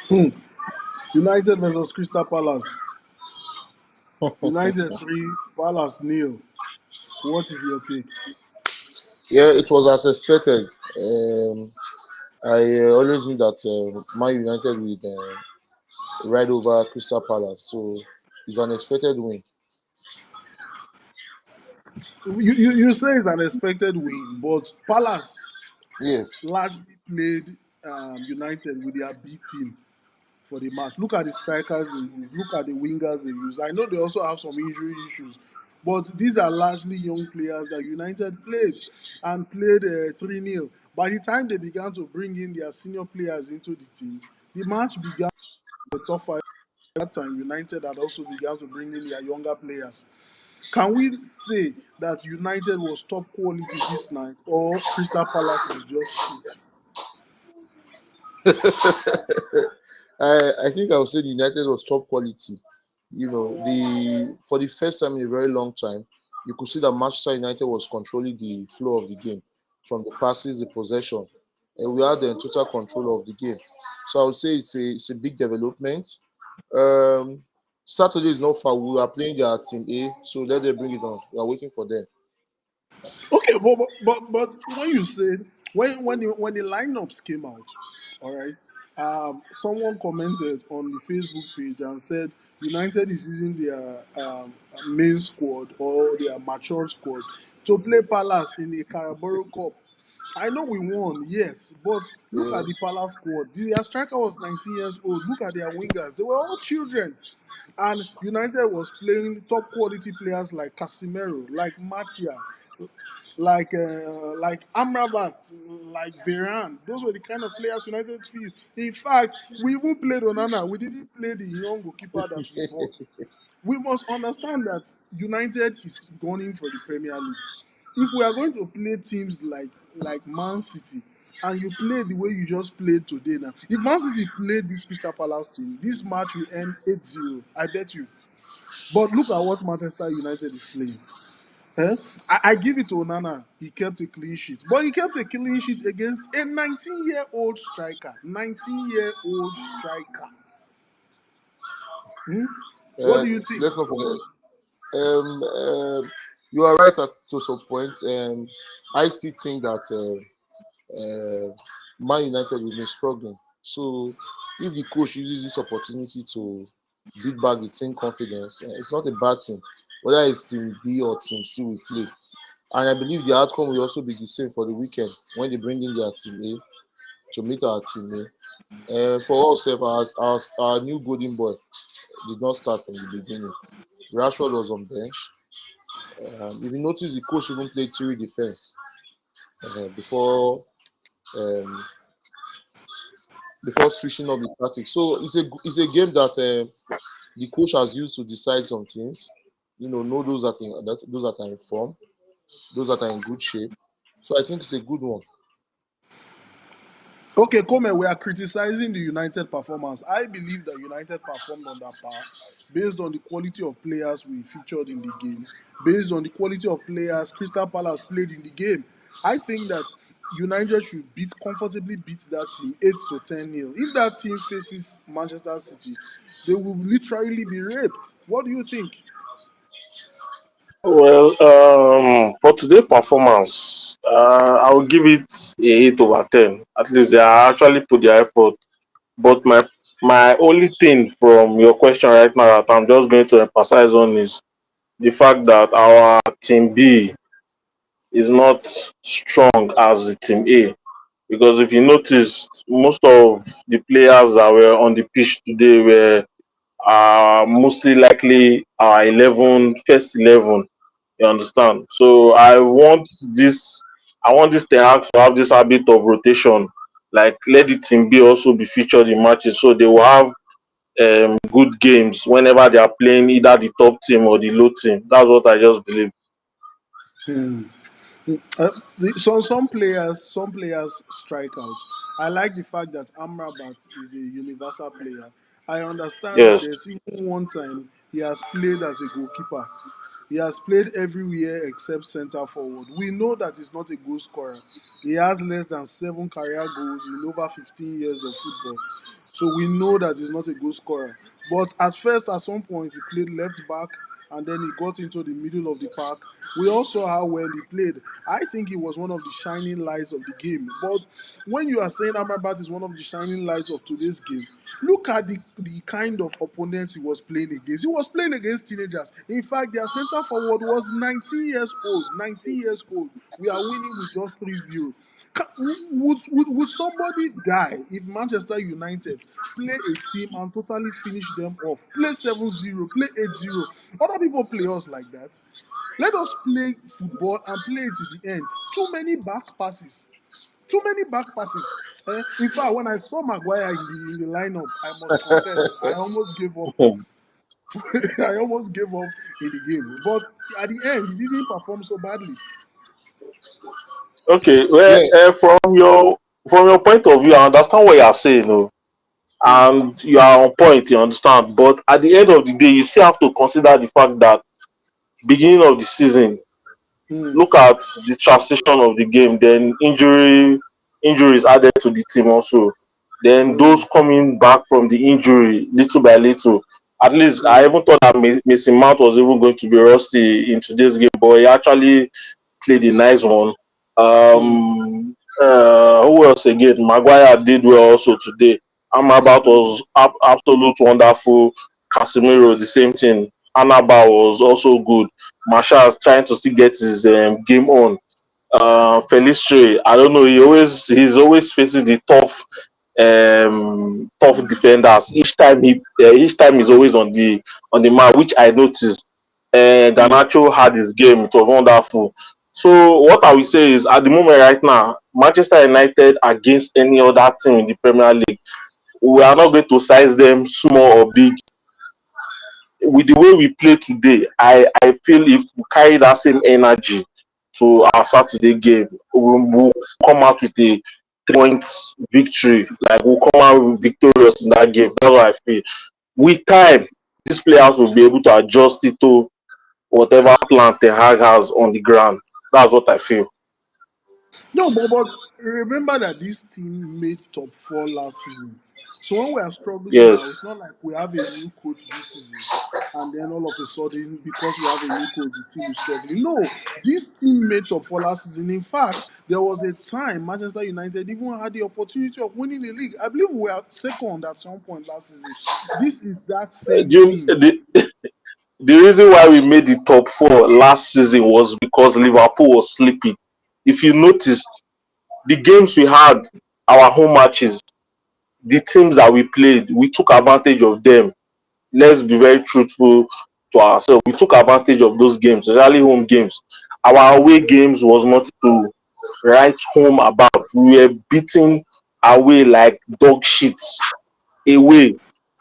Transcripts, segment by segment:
Hmm. United versus Crystal Palace. United 3, Palace nil. What is your take? Yeah, it was as expected. I always knew that Man United would ride over Crystal Palace, so it's an expected win. You say it's an expected win, but Palace Yes. largely played United with their B team for the match. Look at the strikers they use. Look at the wingers they use. I know they also have some injury issues, but these are largely young players that United played and played 3-0. By the time they began to bring in their senior players into the team, the match began the top five. At that time, United had also begun to bring in their younger players. Can we say that United was top quality this night, or Crystal Palace was just shit? I think I would say the United was top quality. The for the first time in a very long time, you could see that Manchester United was controlling the flow of the game, from the passes, the possession, and we had the total control of the game. So I would say it's a big development. Um, Saturday is not far. We are playing their team A, so let them bring it on. We are waiting for them. Okay, but when you say when the lineups came out, all right, someone commented on the Facebook page and said United is using their main squad or their mature squad to play Palace in the Caraboro Cup. I know we won, yes, but look Yeah. at the Palace squad. Their striker was 19 years old. Look at their wingers; they were all children. And United was playing top quality players like Casemiro, like Matia, like Amrabat, like Varane. Those were the kind of players United feel. In fact, we even played Onana. We didn't play the young goalkeeper that we bought. We must understand that United is gunning for the Premier League. If we are going to play teams like Man City, and you play the way you just played today now, if Man City played this Crystal Palace team, this match will end 8-0. I bet you. But look at what Manchester United is playing. Eh? I give it to Onana. He kept a clean sheet. But he kept a clean sheet against a 19-year-old striker. 19-year-old striker. Hmm? What do you think? Let's not forget. You are right to some point. I still think that Man United will be struggling. So if the coach uses this opportunity to beat back the team confidence, it's not a bad thing. Whether it's team B or team C we play. And I believe the outcome will also be the same for the weekend when they bring in their team A to meet our team A. For us, our new golden boy did not start from the beginning. Rashford was on bench. If you notice, the coach even played three defense before um, before switching up the tactics. So it's a game that the coach has used to decide some things. Know those that are in form, those that are in good shape. So I think it's a good one. Okay, Come, we are criticizing the United performance. I believe that United performed under par based on the quality of players we featured in the game, based on the quality of players Crystal Palace played in the game. I think that United should comfortably beat that team 8 to 10 nil. If that team faces Manchester City, they will literally be raped. What do you think? Well, for today's performance, I will give it a 8/10. At least they are actually put their effort. But my only thing from your question right now that I'm just going to emphasize on is the fact that our team B is not strong as the team A. Because if you notice, most of the players that were on the pitch today were mostly likely our 11, first 11. You understand? So I want this Ten Hag to have this habit of rotation. Like let the team B also be featured in matches, so they will have good games whenever they are playing either the top team or the low team. That's what I just believe. Hmm. Some players strike out. I like the fact that Amrabat is a universal player. I understand that Yes. there's even one time he has played as a goalkeeper. He has played everywhere except centre forward. We know that he's not a goal scorer. He has less than 7 career goals in over 15 years of football. So we know that he's not a goal scorer. But at first, at some point, he played left back and then he got into the middle of the park. We all saw how well he played. I think he was one of the shining lights of the game. But when you are saying Amrabat is one of the shining lights of today's game, look at the kind of opponents he was playing against. He was playing against teenagers. In fact, their centre forward was 19 years old. 19 years old. We are winning with just 3-0. Would somebody die if Manchester United play a team and totally finish them off? Play 7-0, play 8-0. Other people play us like that. Let us play football and play it to the end. Too many back passes. Too many back passes. In fact, when I saw Maguire in the lineup, I must confess, I almost gave up. I almost gave up in the game. But at the end, he didn't perform so badly. Okay, well, Yeah, from your point of view, I understand what you are saying, oh, Hmm. and you are on point. You understand, but at the end of the day, you still have to consider the fact that beginning of the season, Hmm. look at the transition of the game, then injuries added to the team also. Then Hmm. those coming back from the injury little by little. At least I Hmm. even thought that Mason Mount was even going to be rusty in today's game, but he actually played a nice one. Hmm. Who else again? Maguire did well also today. Amrabat Hmm. was absolute wonderful. Casemiro, the same thing. Anaba was also good. Marshall is trying to still get his game on. Felistre, I don't know. He's always facing the tough defenders. Each time he's always on the mark, which I noticed. Hmm. Garnacho had his game. It was wonderful. So what I will say is, at the moment right now, Manchester United against any other team in the Premier League, we are not going to size them small or big. With the way we play today, I feel if we carry that same energy to our Saturday game, we'll come out with a 3 points victory. Like we'll come out victorious in that game. That's what I feel. With time, these players will be able to adjust it to whatever plan Ten Hag has on the ground. That's what I feel. No, but remember that this team made top four last season. So when we are struggling now, Yes. it's not like we have a new coach this season, and then all of a sudden, because we have a new coach, the team is struggling. No, this team made top four last season. In fact, there was a time Manchester United even had the opportunity of winning the league. I believe we were second at some point last season. This is that same team. The reason why we made the top four last season was because Liverpool was sleeping. If you noticed, the games we had, our home matches, the teams that we played, we took advantage of them. Let's be very truthful to ourselves. We took advantage of those games, especially home games. Our away games was not to write home about. We were beating away like dog shits away.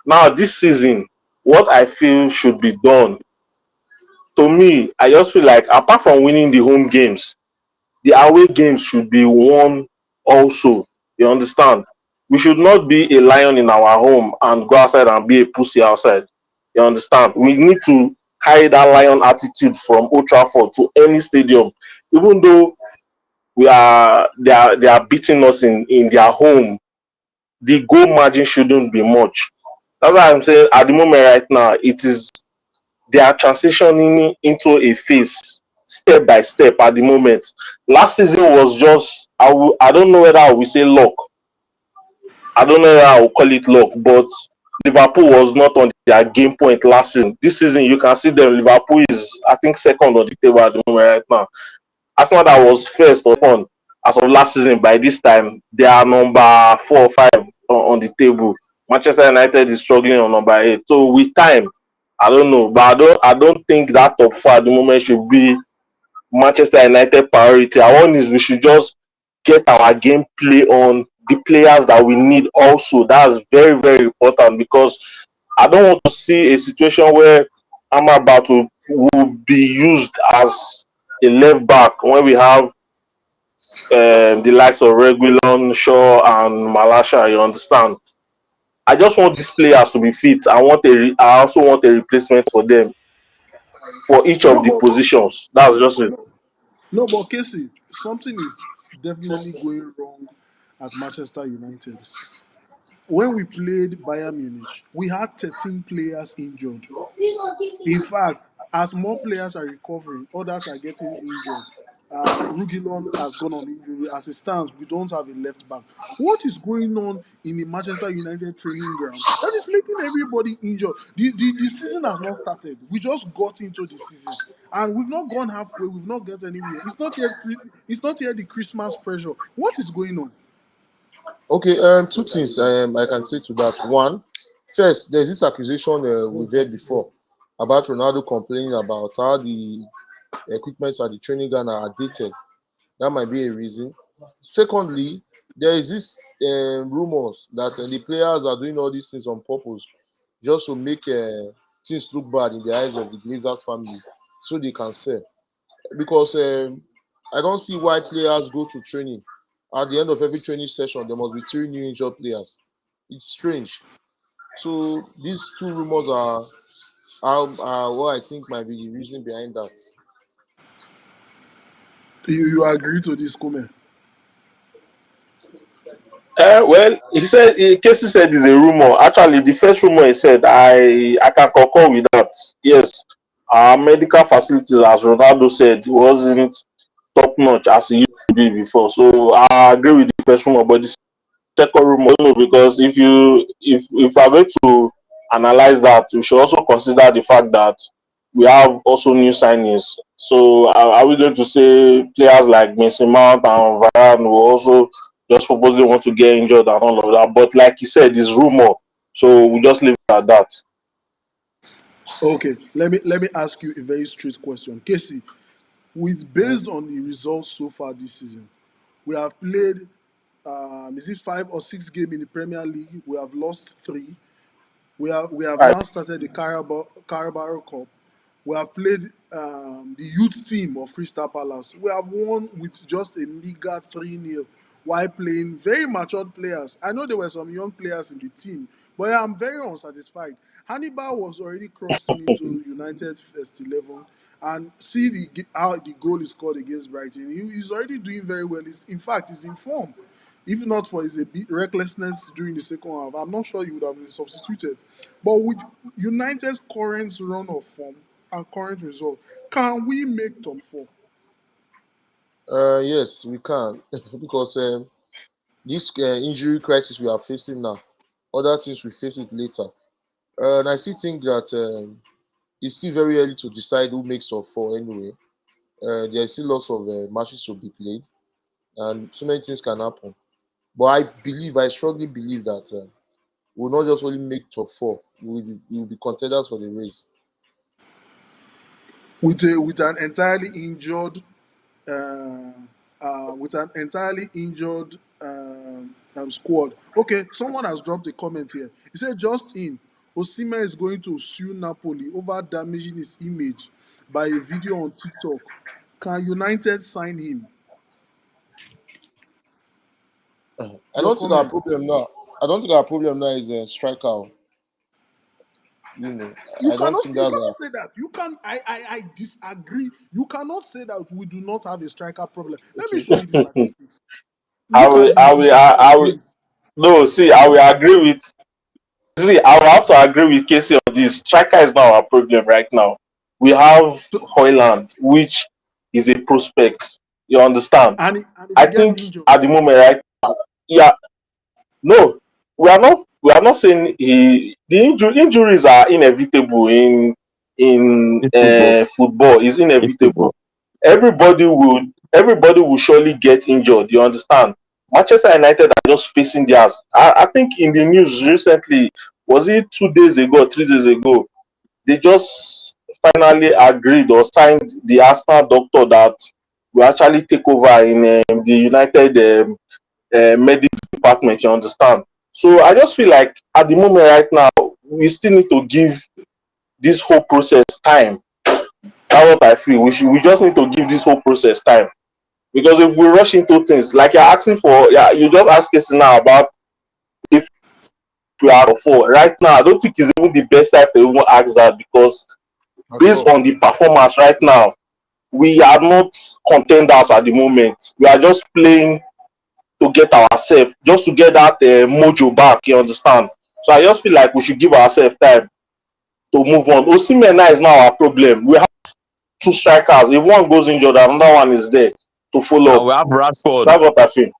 Now this season, what I feel should be done, to me, I just feel like apart from winning the home games, the away games should be won also. You understand? We should not be a lion in our home and go outside and be a pussy outside. You understand? We need to carry that lion attitude from Old Trafford to any stadium, even though they are beating us in their home. The goal margin shouldn't be much. That's why I'm saying at the moment right now, it is they are transitioning into a phase step by step at the moment. Last season was just I don't know whether I will say luck. I don't know whether I will call it luck, but Liverpool was not on their game point last season. This season you can see them. Liverpool is I think second on the table at the moment right now. Arsenal that was first on as of last season, by this time they are number 4 or 5 on the table. Manchester United is struggling on number 8. So with time, I don't know, but I don't think that top four at the moment should be Manchester United priority. Our one is we should just get our gameplay on the players that we need also. That's very, very important because I don't want to see a situation where Amrabat will be used as a left back when we have the likes of Regulon, Shaw, and Malasha. You understand? I just want these players to be fit. I also want a replacement for them. for each No, of the but positions. That's just it. no, no, but Casey, something is definitely going wrong at Manchester United. When we played Bayern Munich, we had 13 players injured. In fact, as more players are recovering, others are getting injured. Rugilon has gone on injury. As it stands, we don't have a left back. What is going on in the Manchester United training ground that is making everybody injured? The season has not started. We just got into the season. And we've not gone halfway. We've not got anywhere. It's not yet the Christmas pressure. What is going on? Okay, two things I can say to that. One, first, there's this accusation we've heard before about Ronaldo complaining about how the equipment at the training ground are outdated. That might be a reason. Secondly, there is this rumors that the players are doing all these things on purpose just to make things look bad in the eyes of the Glazers family so they can sell. Because I don't see why players go to training. At the end of every training session, there must be three new injured players. It's strange. So these two rumors are what I think might be the reason behind that. You agree to this comment? Well, he said Casey said is a rumor. Actually, the first rumor he said, I can concur with that. Yes, our medical facilities, as Ronaldo said, wasn't top notch as it used to be before. So I agree with the first rumor, but the second rumor, no, because if we're going to analyze that, we should also consider the fact that we have also new signings. So are we going to say players like Mason Mount and Varane will also just purposely want to get injured and all of that? But like you said, it's rumor, so we just leave it at that. Okay, let me ask you a very straight question, Casey. With based on the results so far this season, we have played is it 5 or 6 games in the Premier League? We have lost three. We have Right. now started the Carabaro Cup. We have played the youth team of Crystal Palace. We have won with just a meager 3-0 while playing very matured players. I know there were some young players in the team, but I'm very unsatisfied. Hannibal was already crossing into United's first 11, and see how the goal is scored against Brighton. He's already doing very well. In fact, he's in form. If not for his a bit recklessness during the second half, I'm not sure he would have been substituted. But with United's current run of form and current result, can we make top four? Yes, we can because this injury crisis we are facing now, other things we face it later. And I still think that it's still very early to decide who makes top four anyway. There is still lots of matches to be played, and so many things can happen. But I strongly believe that we'll not just only make top four, we'll be contenders for the race. With an entirely injured uh, with an entirely injured squad. Okay, someone has dropped a comment here. He said, "Just in, Osimhen is going to sue Napoli over damaging his image by a video on TikTok. Can United sign him?" I Your don't think our comments. problem now. I don't think our problem now is a striker. You know, You I don't cannot think you that's cannot a. say that. I disagree. You cannot say that we do not have a striker problem. Let me Okay. show you the statistics. I Look will, at the I will, number I of will. games. No, see, I will agree with. See, I will have to agree with Casey on this. Striker is not our problem right now. We have So, Hoyland, which is a prospect. You understand? and if I he gets think injured, at the moment, right? Yeah, no, we are not saying injuries are inevitable in In football. football. Is In football. inevitable. Everybody will surely get injured. You understand? Manchester United are just facing theirs. I think in the news recently, was it 2 days ago, 3 days ago, they just finally agreed or signed the Arsenal doctor that will actually take over in the United medics department. You understand? So I just feel like at the moment right now, we still need to give this whole process time. That's what I feel. We just need to give this whole process time. Because if we rush into things, like you're asking for, yeah, you just ask us now about if we are for right now. I don't think it's even the best time to even ask that because At based all. on the performance right now, we are not contenders at the moment. We are just playing to get ourselves, just to get that mojo back. You understand? So I just feel like we should give ourselves time to move on. Osimhen now is not our problem. We have two strikers. If one goes injured, another one is there to follow And up. we have Rashford. That's what I feel.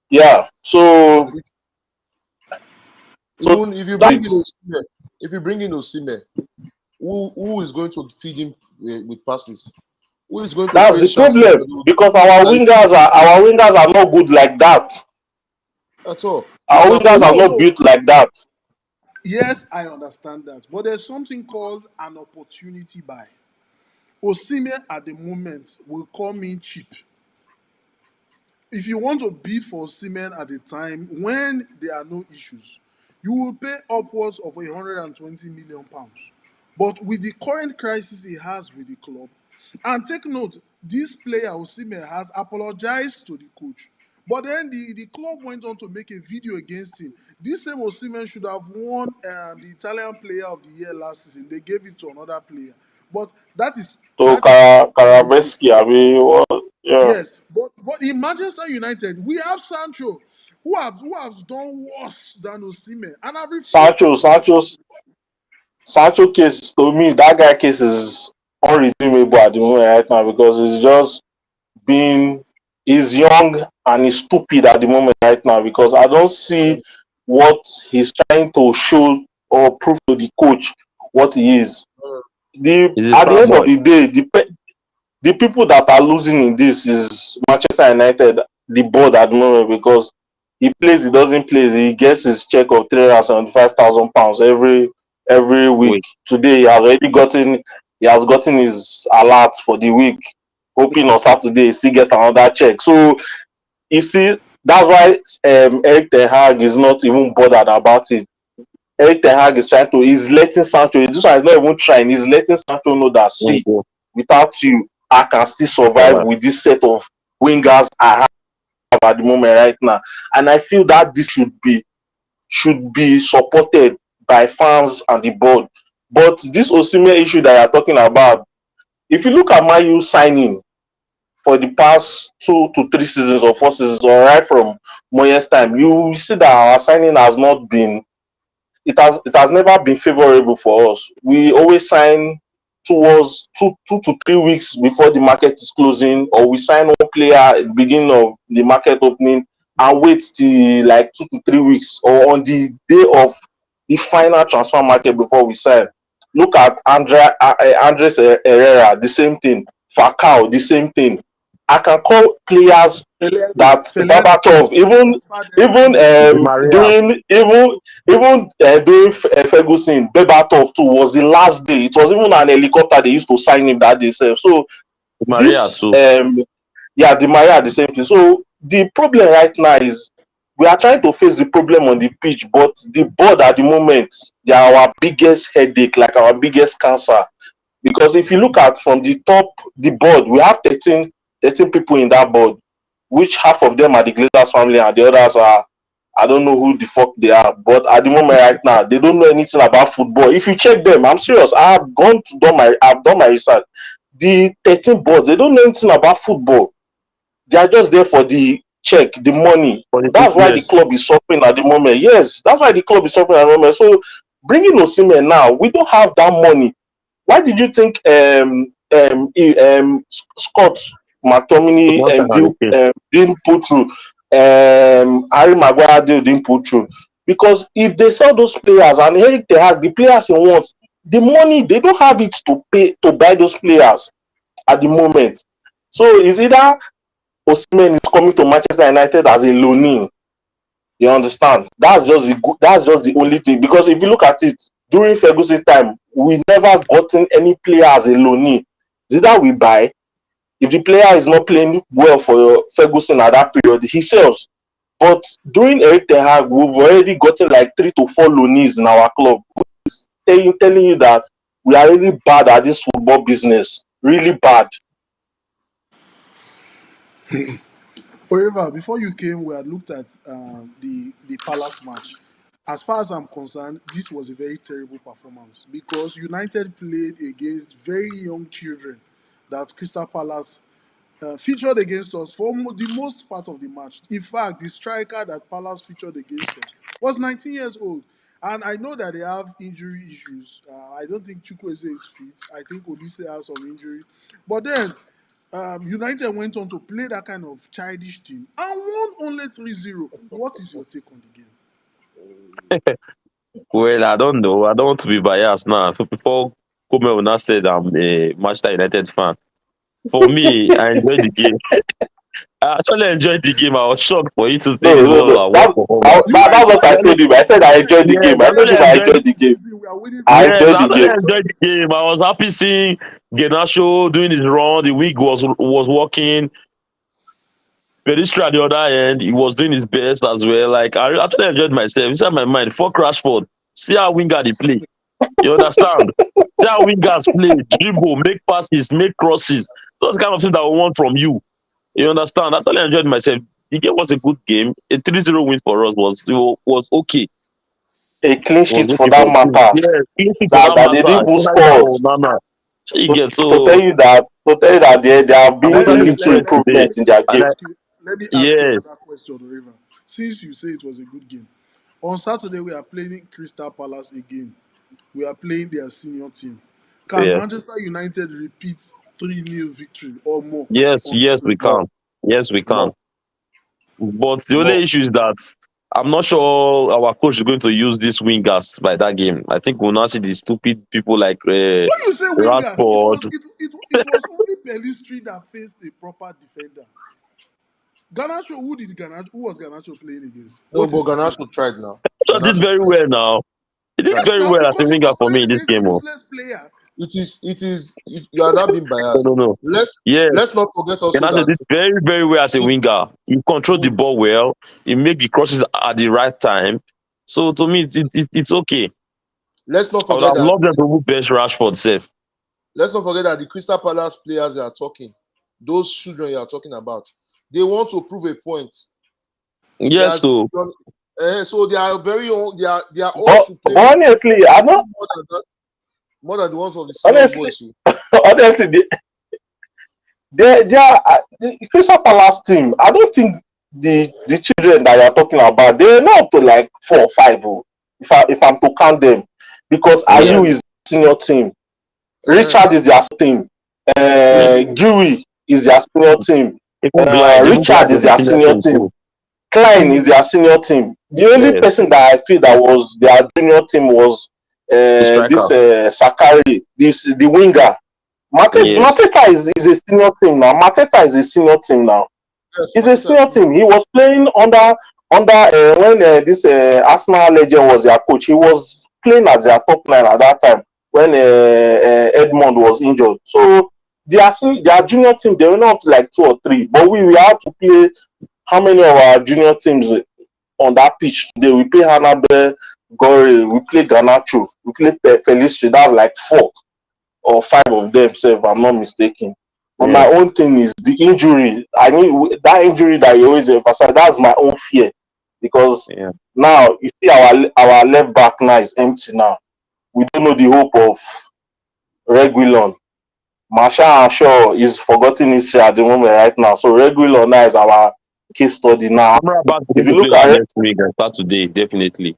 Yeah. So so Even if you bring in that's Osimhen, if you bring in Osimhen, who is going to feed him with passes? Who is going to that's create the chances problem for those because that our wingers are not good like that. at all? Our You are wingers are No, playing not no. built like that. Yes, I understand that. But there's something called an opportunity buy. Osimhen at the moment will come in cheap. If you want to bid for Osimhen at a time when there are no issues, you will pay upwards of £120 million. But with the current crisis he has with the club, and take note, this player Osimhen has apologized to the coach. But then the club went on to make a video against him. This same Osimhen should have won the Italian Player of the Year last season. They gave it to another player. But that is So that is another issue. Karabeski, I mean, yeah. Yes, but in Manchester United, we have Sancho, who has done worse than Osimhen, and I've refused to Sancho, give him Sancho's Sancho case to me, that guy case is unredeemable at the moment right now because he's just being he's young and he's stupid at the moment right now because I don't see what he's trying to show or prove to the coach what he is. The He's a at the far end of boy. the day, the people that are losing in this is Manchester United, the board at the moment because he plays, he doesn't play, he gets his check of £375,000 every week. Wait. Today he has gotten his alert for the week, hoping on Saturday he still get another check. So you see, that's why Eric Ten Hag is not even bothered about it. Eric Ten Hag is trying to he's letting Sancho this one is not even trying, he's letting Sancho know that see, Okay. without you, I can still survive Alright. with this set of wingers I have at the moment right now. And I feel that this should be supported by fans and the board. But this Osimhen issue that you're talking about, if you look at Man U signing for the past 2 to 3 seasons or 4 seasons, or right from Moyes' time, you see that our signing has not been it has never been favorable for us. We always sign towards 2 to 3 weeks before the market is closing, or we sign one player at the beginning of the market opening and wait till like 2 to 3 weeks or on the day of the final transfer market before we sign. Look at Andres Herrera, the same thing. Falcao, the same thing. I can call players that Fellaini Babatov, transferred even early. Di Maria. during Ferguson, Berbatov too was the last day. It was even an helicopter they used to sign him that day sef. So Di Maria this too. yeah, the Maria the same thing. So the problem right now is we are trying to face the problem on the pitch, but the board at the moment, they are our biggest headache, like our biggest cancer. Because if you look at from the top, the board, we have 13 people in that board, which half of them are the Glazers family and the others are I don't know who the fuck they are. But at the moment right now, they don't know anything about football. If you check them, I'm serious. I've done my research. The 13 boards, they don't know anything about football. They are just there for the check, the money. For the That's why the business. club is suffering at the moment. Yes, that's why the club is suffering at the moment. So bringing Osimhen now, we don't have that money. Why did you think Scott McTominay One second again. didn't put through? Harry Maguire deal didn't put through because if they sell those players and Eric Ten Hag, the players he wants, the money they don't have it to pay to buy those players at the moment. So is either Osimhen is coming to Manchester United as a loanee. You understand? That's just the only thing. Because if you look at it, during Ferguson time, we never gotten any player as a loanee. It's either we buy, if the player is not playing well for Ferguson at that period, he sells. But during Eric Ten Hag, we've already gotten like 3 to 4 loanees in our club. Telling you that we are really bad at this football business. Really bad. However, before you came, we had looked at the Palace match. as far as I'm concerned, this was a very terrible performance because United played against very young children that Crystal Palace featured against us for the most part of the match. In fact, the striker that Palace featured against us was 19 years old. And I know that they have injury issues. I don't think Chukwueze is fit. I think Olise has some injury. But then United went on to play that kind of childish team and won only 3-0. What is your take on the game? Well, I don't know. I don't want to be biased now. So before Kume will not said I'm a Manchester United fan. For me, I enjoyed the game. I actually enjoyed the game. I was shocked for you to say No, this no, was no. our worst performance. You That's what enjoyed I the Actually, told game. him. I said I enjoyed the yes, game. I I We told are him actually I winning enjoyed. enjoyed the every game. season. We are winning I trophies. Yes, enjoyed I the actually game. enjoyed the game. I was happy seeing Genacho doing his run. The wing was working. Peristra at the other end, he was doing his best as well. Like I actually enjoyed myself. Inside my mind, fuck Rashford. See how winger they play. You understand? See how wingers play, dribble, make passes, make crosses. Those kind of things that we want from you. You understand? I actually enjoyed myself. The game was a good game. A 3-0 win for us was okay. A clean Was sheet for okay that for the team. matter. Yeah, easy for That, that that they matter. didn't even Especially that score. Onana. So you To, get to tell so you that there have I'm been a actually little impressed today. improvement in their Me And game. ask you. Let me ask you yes, another question, River. Since you say it was a good game, on Saturday we are playing Crystal Palace again. We are playing their senior team. Can yeah. Manchester United repeat 3-0 victory or more Yes, on yes, we Saturday? No, can. Yes, we can. no, But the only no. issue is that I'm not sure our coach is going to use these wingers by that game. I think we'll not see the stupid people like When you say wingers, Rashford. it was only Pellistri that faced a proper defender. Garnacho, who was Garnacho playing against? No, What but is his name? Garnacho tried now. So did Garnacho very tried. well now. He did Tried. Yes, very now well as a because he winger was for me playing in this against a game. Oh. useless player. You are not being No, no, biased. no. Let's Yes, let's not forget also Garnacho that did very, very well as a it, winger. He controlled the mm, ball well. He make the crosses at the right time. So to me, it's okay. let's not I would forget have that loved them to move bench Rashford safe. let's not forget that the Crystal Palace players they are talking, those children you are talking about, they want to prove a point. They Yes, are so done, so they are very young. Their urge to But play will honestly, I be don't. more than the ones of the senior Honestly, boys. honestly, they are the Crystal Palace team. I don't think the children that you're talking about they're not up to like 4 or 5. Oh, if I'm to count them, because yeah, IU is senior team, Uh, Richard is their team, yeah. mm, Dewey is their senior team, Even blind Richard is was a their senior senior team team, too. Klein is Mm, their senior team. The only Yes, person that I feel that was their junior team was the striker. this Sakari, this the winger. Yes, Mateta is a senior team now. Mateta is a senior team now. yes, He's a Mateta senior too. team. He was playing under when this Arsenal legend was their coach. He was playing as their top nine at that time when Edmond was injured. So their junior team they were not like 2 or 3, but we had to play how many of our junior teams on that pitch today? We play Hanabe, Gore, we play Ganacho, we play Felistri. That's like 4 or 5 of them, if I'm not mistaken. But my yeah, own thing is the injury. I need that injury that you always emphasize. That's my own fear because yeah. now you see our left back now is empty now. We don't know the hope of Reguilon. Marshall and Shaw is forgotten history at the moment right now. So Reguilon now is our case study now. Amrabat is If going you to play look that at next week and start today, definitely.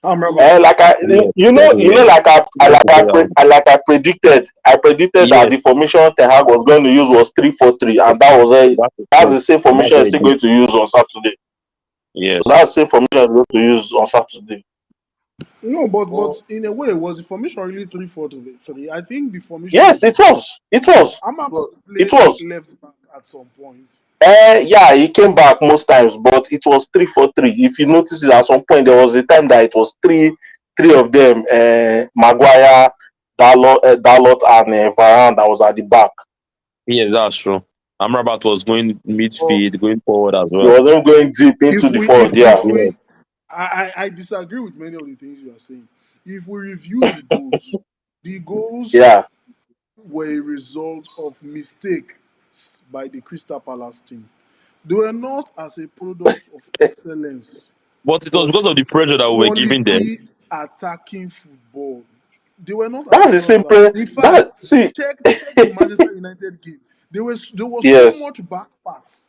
Amrabat. like I, Yes, definitely. like Going to play that one. I predicted. I predicted that Yes, the formation Ten Hag was going to use was 3-4-3, and that is that's true. the same And that's formation what he's he still did. going to use on Saturday. So Yes. that's the same formation he's going to use on Saturday. No, but But in a way, was the formation really 3-4-3? I think the formation Yes, was it supposed. was. It was. Amrabat It played was. left back at some point. Yeah, he came back most times, but it was 3-4-3. If you notice it, at some point there was a time that it was three of them, Maguire, Dalot, and Varane that was at the back. Yes, that's true. Amrabat was going but midfield, going forward as He well. wasn't going deep into If the we, forward. Yeah, Yes. I disagree with many of the things you are saying. If we review the goals yeah. were a result of mistakes by the Crystal Palace team. They were not as a product of excellence. But it was but because of the pressure that we were giving them. quality attacking football. They were not as That's the clever as same Arsenal. play. In That fact, see, check the Manchester United game. There was so yes, much back pass.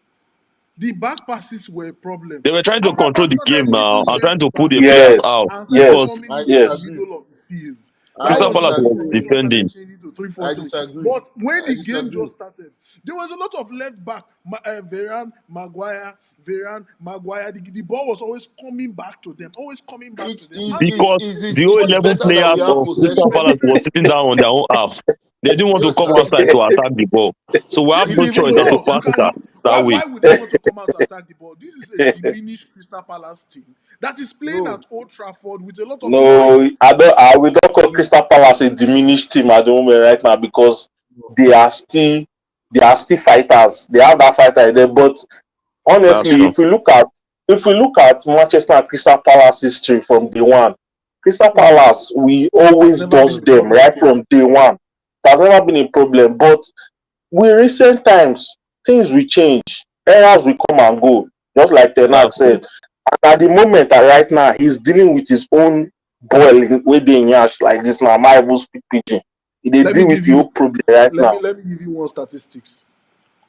The back passes were a problem. They were trying to Amrabat control the game started now using and trying left to put back the players yes, out and started yes, because coming I into the yes. disagree. middle of the field. That I Crystal was Palace when the was disagree. formation started defending. changing to three I four three. disagree. But when I the game disagree. just started, there was a lot of left back. Varane, Maguire. The ball was always coming back to them, always coming back It to them. is And is Because is it the whole it is 11 better that we players have of Crystal possession. Palace was sitting down on their own half. They didn't want to Yes, come now. outside to attack the ball. So we have this no is choice even than to more. You pass it can that way. why would they want to come out to attack the ball? This is a diminished Crystal Palace team that is playing No, at Old Trafford with a lot of noise. No, I don't. I will not call Crystal Palace a diminished team at the moment right now because no. they are still they are still fighters. They have that fighter in them. But That's honestly, true. if we look at Manchester and Crystal Palace history from day one, Crystal Mm. Palace we Has always never been dodge a them problem right at all. from day one. It has never been a problem. But with recent times, things will change. Errors will come and go, just like Tenag That's true. said. And at the moment, right now, he's dealing with his own boil wey dey in yash like this now. My even speak pidgin. He dey Let me deal with give his you own problem right let me now. let me give you one statistics.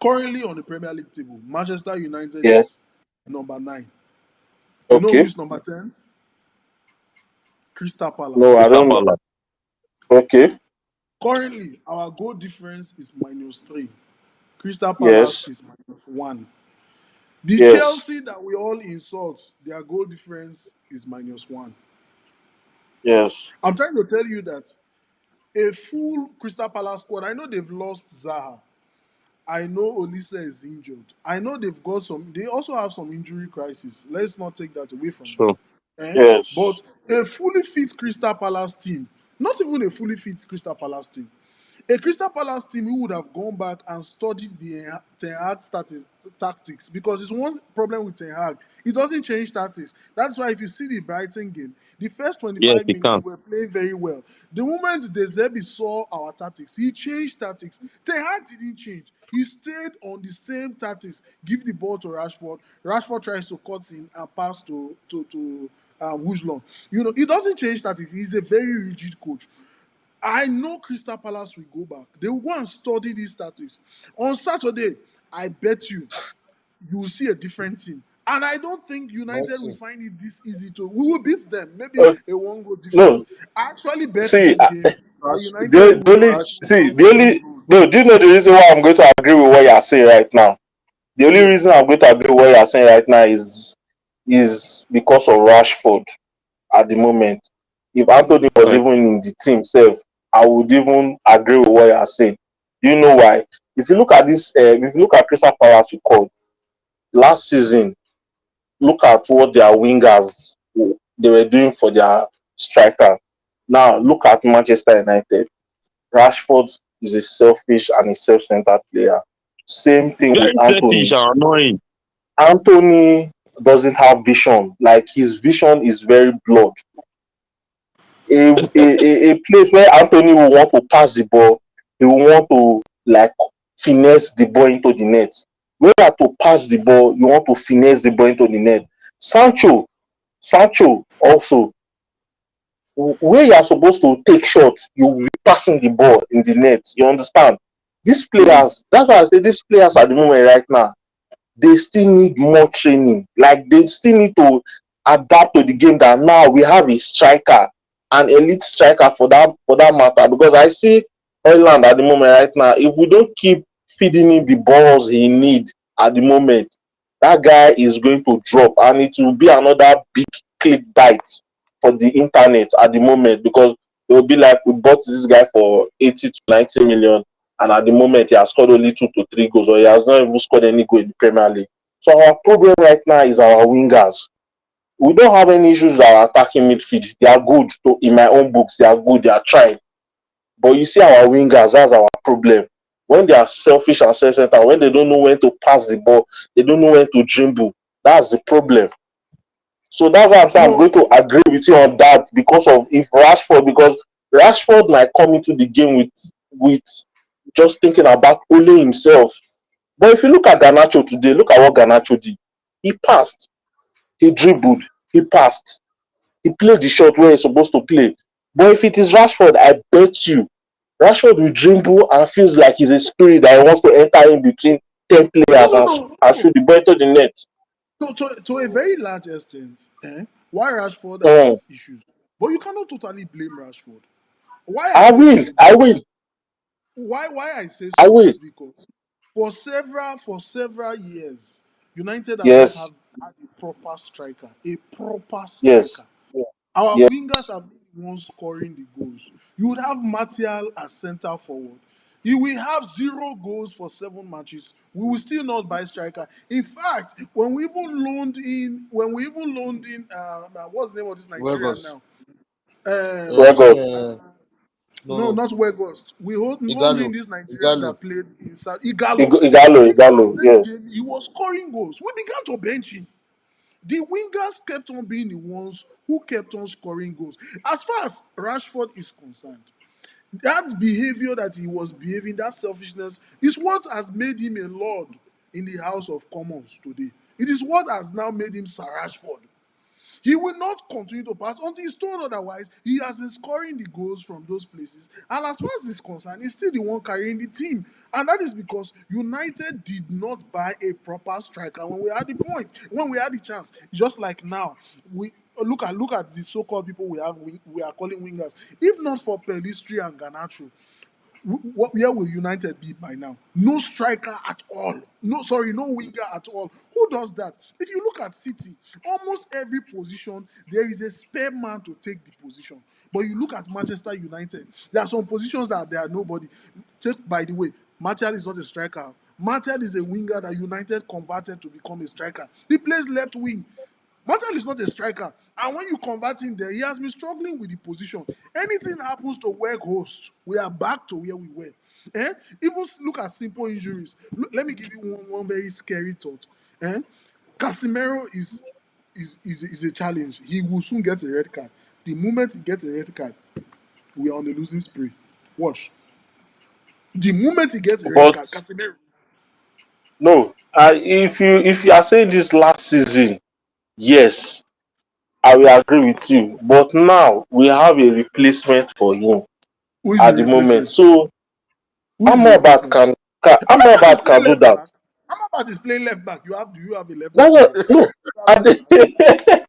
Currently on the Premier League table, Manchester United Yeah. is number 9. You know who Okay. is number 10? Crystal No, Palace. I Crystal don't know. Palace. Okay. Currently, our goal difference is -3. Crystal Palace Yes. is -1. The Yes. Chelsea that we all insult, their goal difference is -1. Yes. I'm trying to tell you that a full Crystal Palace squad, I know they've lost Zaha. I know Olise is injured. I know they've got some, they also have some injury crisis. Let's not take that away from them. True. But Yes. a fully fit Crystal Palace team, not even a fully fit Crystal Palace team, a Crystal Palace team who would have gone back and studied the Ten Hag tactics, because it's one problem with Ten Hag. He doesn't change tactics. That's why if you see the Brighton game, the first Yes, 25 he minutes can. were playing very well. The moment De Zerbi saw our tactics, he changed tactics. Ten Hag didn't change. He stayed on the same tactics. Give the ball to Rashford. Rashford tries to cut in and pass to Woodlawn. He doesn't change tactics. He's a very rigid coach. I know Crystal Palace will go back. They will go and study these tactics. On Saturday, I bet you will see a different team. And I don't think United will Nothing. find it this easy to. We will beat them, maybe Uh, a one goal difference. no. I actually bet See, this game that Crash. United will the not only Crash. see concede the any only goals. no. Do you know the reason why I'm going to agree with what you're saying right now? The only reason Yes. I'm going to agree with what you're saying right now is because of Rashford at the moment. If Anthony Mm. was Right. even in the team self, I would even agree with what you're saying. Do you know why? If you look at this, if you look at Crystal Palace record last season, look at what their wingers they were doing for their striker. Now look at Manchester United. Rashford is a selfish and a self-centered player. Same thing with Very selfish Anthony. and annoying. Anthony doesn't have vision. Like his vision is very blurred. A place where Anthony will want to pass the ball, he will want to like finesse the ball into the net. Where you have to pass the ball, you want to finesse the ball into the net. Sancho also, where you are supposed to take shots, you will be passing the ball in the net. You understand? These Mm. players, that's why I say these players at the moment right now, they still need more training. Like they still need to adapt to the game that now we have a striker, an elite striker for that matter. Because I see Ireland at the moment right now. If we don't keep feeding him the balls he need at the moment, that guy is going to drop, and it will be another big clickbait for the internet at the moment because it will be like we bought this guy for 80 to 90 million and at the moment he has scored only 2 to 3 goals, or he has not even scored any goal in the Premier League. So our problem right now is our wingers. We don't have any issues with our attacking midfield. They are good. In my own books, they are good. They are trying. But you see our wingers, that's our problem. When they are selfish and self-centered, when they don't know when to pass the ball, they don't know when to dribble. That's the problem. So that's why I'm saying I'm No, going to agree with you on that because of if Rashford, because Rashford might come into the game with just thinking about only himself. But if you look at Garnacho today, look at what Garnacho did. He passed, he dribbled, he passed. He played the shot where he's supposed to play. But if it is Rashford, I bet you Rashford will dribble and feels like he's a spirit that he wants to enter in between 10 No, players no, and, no, and no. shoot the ball into the net. To a very large extent, why Rashford has Mm, his issues, but you cannot totally blame Rashford. Why I I say will, so, I will, why I say I so will. is because for several years, United has not Yes, had a proper striker, a proper yes, striker. Our yes. wingers have been the ones scoring the goals. You would have Martial as centre forward. He will have 0 goals for 7 matches. We will still not buy striker. In fact, what's the name of this Nigerian Wegos. now? Um, Gregor. No, no, no. not Weghorst. We loaned Igalo. in this Nigerian Igalo. that played in South Igalo. Igalo, Igalo's first yes. game, he was scoring goals. We began to bench him. The wingers kept on being the ones who kept on scoring goals. As far as Rashford is concerned, that behavior that he was behaving, that selfishness, is what has made him a lord in the House of Commons today. It is what has now made him Sir Rashford. He will not continue to pass until he's told otherwise. He has been scoring the goals from those places. And as far as he's concerned, he's still the one carrying the team. And that is because United did not buy a proper striker when we had the point, when we had the chance. Just like now, we look at the so-called people we are calling wingers. If not for Pelistri and Garnacho, where will United be by now? No striker at all. No, sorry, no winger at all. Who does that? If you look at City, almost every position there is a spare man to take the position. But you look at Manchester United, there are some positions that there are nobody. Take by the way, Martial is not a striker. Martial is a winger that United converted to become a striker. He plays left wing. Martial is not a striker. And when you convert him there, he has been struggling with the position. Anything happens to work host, we are back to where we were. Eh? Even look at simple injuries. Let me give you one very scary thought. Eh? Casemiro is a challenge. He will soon get a red card. The moment he gets a red card, we are on a losing spree. Watch. The moment he gets a red But card, Casemiro. no, if you are saying this last season, yes, I will agree with you. But now we have a replacement for him Who is the at the moment. replacement? So Who is the Amrabat replacement? can Amrabat is Amrabat playing can do left that. back. Amrabat is playing left back. Do you have a left That's back what player? no. You have At left back. the,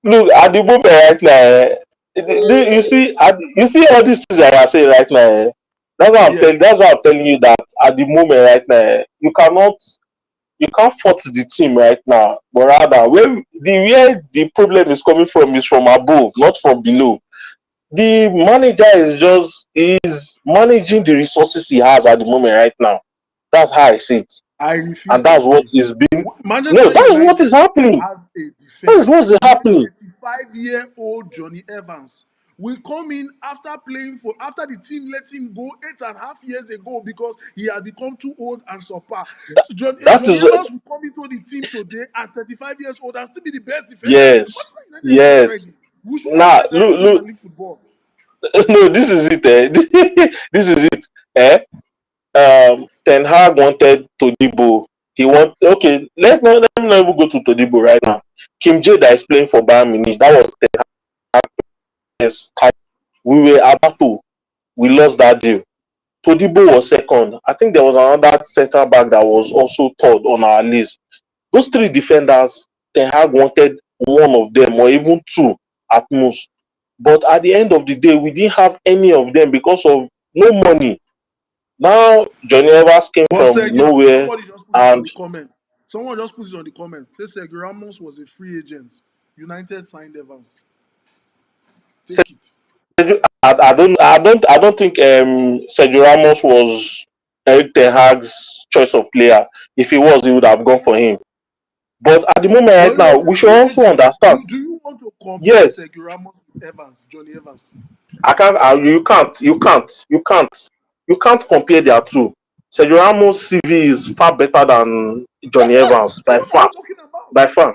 look at the moment right now. You see, you see all these things that I say right now. That's why I'm telling. Yes, That's why I'm telling you that at the moment right now, you can't fault the team right now, but rather where the problem is coming from is from above, not from below. The manager is managing the resources he has at the moment right now. That's how I see it, I refuse and to that's what agree. is being. No, Manchester that is what is United happening. has a That is defense what is with happening. 35-year-old Johnny Evans. We come in after the team let him go 8.5 years ago because he had become too old and subpar. That, that Johnny is Evans will come into the team today at 35 years old and still be the best defender. yes, Manchester United is not yes. ready. We should not Now let that look, man leave football. no, this is it. This is it. Eh? Ten Hag wanted Todibo. He want okay. Let me not even go to Todibo right now. Kim J that is playing for Bayern Munich. That was Ten Hag's type. We were about to. We lost that deal. Todibo was second. I think there was another centre back that was also third on our list. Those three defenders, Ten Hag wanted one of them or even two at most. But at the end of the day, we didn't have any of them because of no money. Now Johnny Evans came But from Sergio, nowhere somebody just put it on and the comment. Someone just put it on the comment. Say Sergio Ramos was a free agent. United signed Evans. Take it. I don't think Sergio Ramos was Eric Ten Hag's choice of player. If he was, he would have gone for him. But at the moment But right he now, was a we should free also agent. understand. Do you want to compare Yes, Sergio Ramos with Evans, Johnny Evans? I can't. You can't compare their two. Sergio Ramos' CV is far better than Johnny Evans So by what are we far. talking about? By far.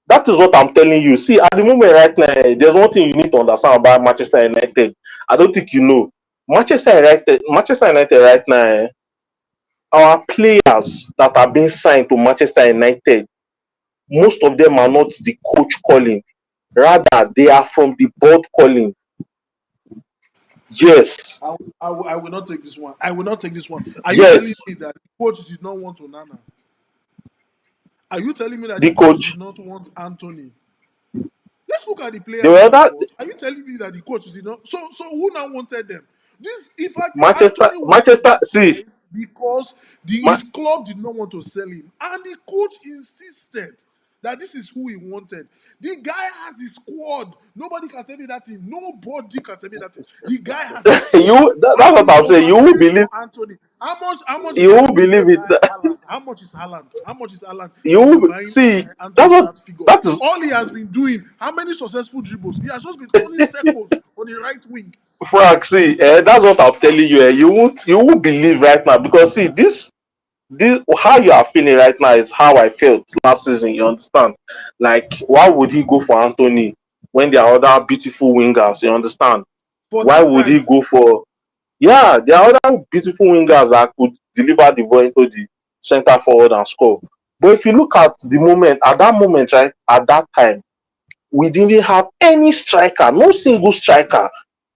That is what I'm telling you. See, at the moment right now, there's one thing you need to understand about Manchester United. I don't think you know. Manchester United right now, our players that are being signed to Manchester United, most of them are not the coach calling. Rather, they are from the board calling. Yes, I will not take this one. I will not take this one. Are you telling yes, me that the coach did not want Onana? Are you telling me that the the coach coach. did not want Anthony? Let's look at the They players were he has other bought. Are you telling me that the coach did not? So who now wanted them? This, in fact, Manchester, Anthony was Manchester. See, prioritized because Ma- his club did not want to sell him, and the coach insisted that this is who he wanted. The guy has his squad. Nobody can tell me that thing. Nobody can tell me that thing. The guy has his squad, that's and what he I'm saying. You will overpaid believe. for Anthony. How much is You the will believe undefeated it. guy Haaland? How much is Haaland? How much is Haaland? You That will be will buying see. That's Anthony what. that figure. That is. All he has been doing, how many successful dribbles? He has just been turning circles on the right wing. Frank, see, that's what I'm telling you. You won't believe right now because see this how you are feeling right now is how I felt last season. You understand? Like, why would he go for Anthony when there are other beautiful wingers? You understand? For Why that would he price. go for? Yeah, there are other beautiful wingers that could deliver the ball into the center forward and score. But if you look at that moment, right, at that time, we didn't have any striker, no single striker.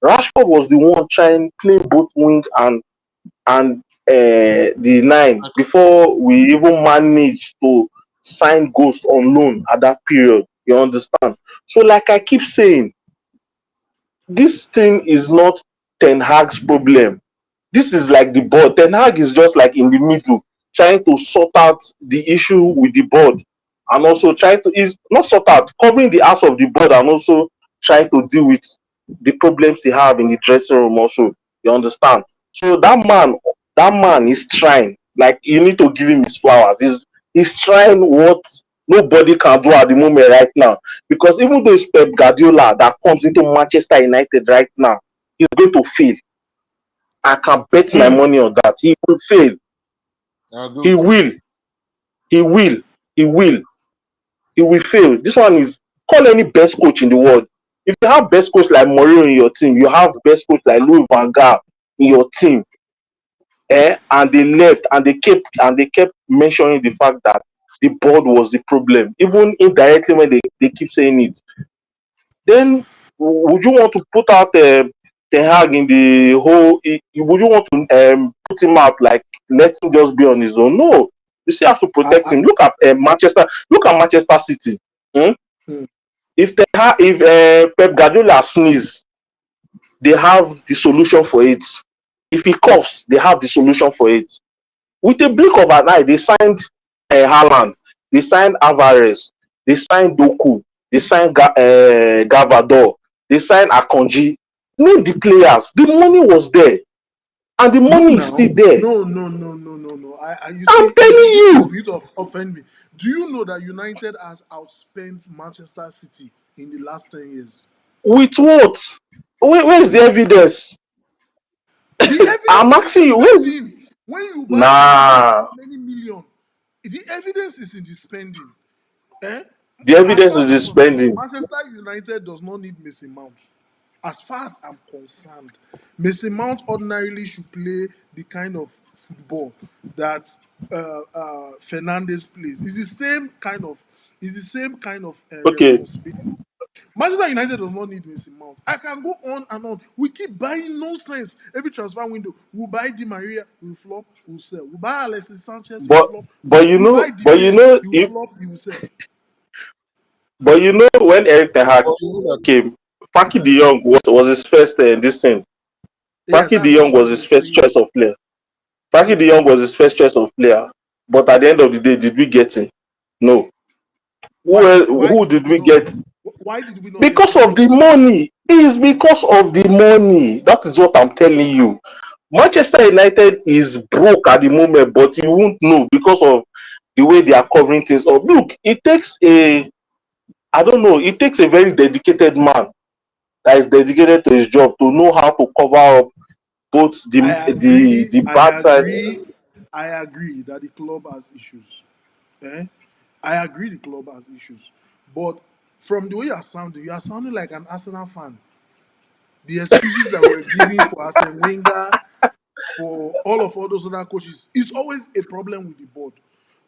Rashford was the one trying play both wing and the nine before we even managed to sign Ghost on loan at that period. You understand? So, like I keep saying, this thing is not Ten Hag's problem. This is like the board. Ten Hag is just like in the middle, trying to sort out the issue with the board, and also trying to is not sort out, covering the ass of the board, and also trying to deal with the problems he have in the dressing room. Also, you understand? So that man is trying. Like, you need to give him his flowers. He's trying what nobody can do at the moment right now. Because even though it's Pep Guardiola that comes into Manchester United right now, he's going to fail. I can bet my money on that. He will fail. I agree He with you. will. He will. He will. He will fail. This one is, call any best coach in the world. If you have best coach like Mourinho in your team, you have best coach like Louis Van Gaal in your team, and they left and they kept mentioning the fact that the board was the problem, even indirectly when they keep saying it. Then would you want to put out Ten Hag in the whole? Would you want to put him out, like let him just be on his own? No, you still have to protect I, him. Look at Manchester. Look at Manchester City. Hmm? mm, If Pep Guardiola sneeze, they have the solution for it. If he coughs, they have the solution for it. With a blink of an eye, they signed Haaland, they signed Alvarez, they signed Doku, they signed Gavador, they signed Akonji. Name the players. The money was there, and the no, money is now, still there. no. You I'm see, telling this is you, going to offend me. Do you know that United has outspent Manchester City in the last 10 years? with what? Where is the evidence? The evidence I'm is in the asking you, where's spending. When you buy Maguire for nah? how many million? The evidence is in the spending. Eh? The As evidence far is as the I'm concerned, spending. Manchester United does not need Mason Mount. As far as I'm concerned, Mason Mount ordinarily should play the kind of football that Fernandez plays. It's the same kind of Okay, responsibility. Manchester United does not need Mason Mount. I can go on and on. We keep buying nonsense every transfer window. We'll buy Di Maria, we'll flop, we'll sell. We'll buy Alexis Sanchez, he'll but flop, we'll but sell. you We'll know, buy Depay, he'll if flop, he will sell. when Eric Ten Hag But you know that came, Frankie De Jong was his first this thing. Yes, Frankie De that's what I Jong was was going his to first say. choice of player. Frankie De Yes. Jong was his first choice of player. But at the end of the day, did we get him? No. Why? Why Who did did we we not get? get? Why did we not get Because of Frankie the De Jong? money. It is because of the money. That is what I'm telling you. Manchester United is broke at the moment, but you won't know because of the way they are covering things up. Look, I don't know, it takes a very dedicated man that is dedicated to his job to know how to cover up both I the agree. bad side. I agree that the club has issues. Eh? I agree the club has issues. But from the way you are sounding like an Arsenal fan. The excuses that we're giving for Arsene Wenger, for all those other coaches, it's always a problem with the board.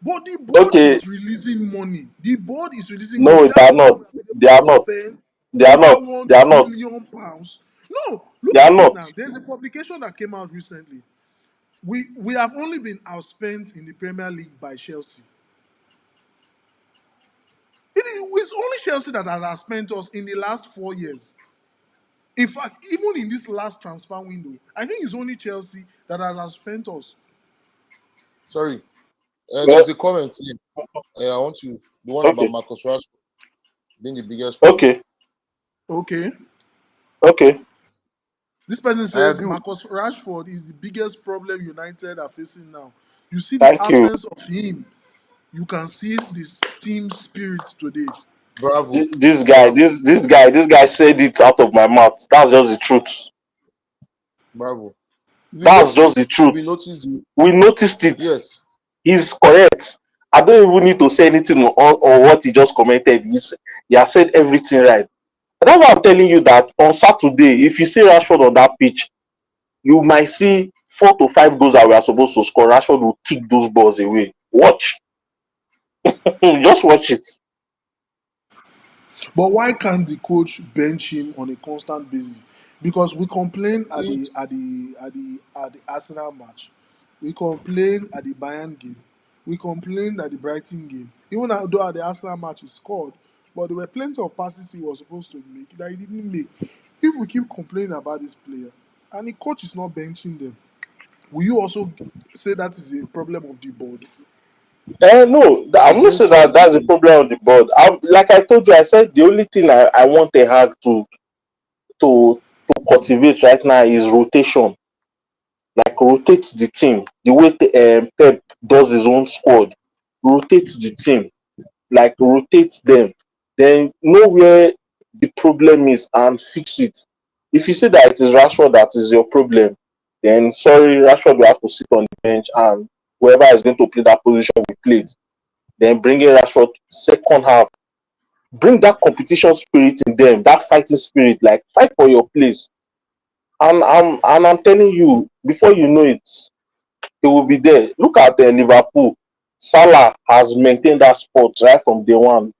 But the board Okay, is releasing money. The board is releasing money. no, they That are is why not. we have been They able are to not. spend They are over not. one They are not. billion pounds. No, look They are at it not. now. There's a publication that came out recently. We have only been outspent in the Premier League by Chelsea. It's only Chelsea that has outspent us in the last 4 years. In fact, even in this last transfer window, I think it's only Chelsea that has outspent us. Sorry, Well, there's a comment here. I want to the one about okay, Marcus Rashford being the biggest problem. okay, Okay. okay. This person I says agree. Marcus Rashford is the biggest problem United are facing now. You see the Thank you. absence of him. You can see this team spirit today. Bravo, This guy, bravo, this guy said it out of my mouth. That's just the truth. bravo. That's just the If truth. we notice the We noticed it. yes, He's correct. I don't even need to say anything on what he just commented. He has said everything right. And that's why I'm telling you that on Saturday, if you see Rashford on that pitch, you might see 4 to 5 goals that we are supposed to score. Rashford will kick those balls away. Watch. Just watch it. But why can't the coach bench him on a constant basis? Because we complained at it, the Arsenal match, we complained at the Bayern game, we complained at the Brighton game. Even though at the Arsenal match he scored, but there were plenty of passes he was supposed to make that he didn't make. If we keep complaining about this player and the coach is not benching them, will you also say that is a problem of the board? No, I I'm not don't saying feel that it's a that's the problem. problem on the board. Like I told you, I said the only thing I want a Hag to cultivate right now is rotation. Like rotate the team the way Pep does his own squad. Rotate the team, like rotate them, then know where the problem is and fix it. If you say that it is Rashford that is your problem, then sorry, Rashford will have to sit on the bench and whoever is going to play that position will play it. Then bring in Rashford second half. Bring that competition spirit in them, that fighting spirit, like fight for your place. And I'm telling you, before you know it, he will be there. Look at Liverpool. Salah has maintained that spot right from day one.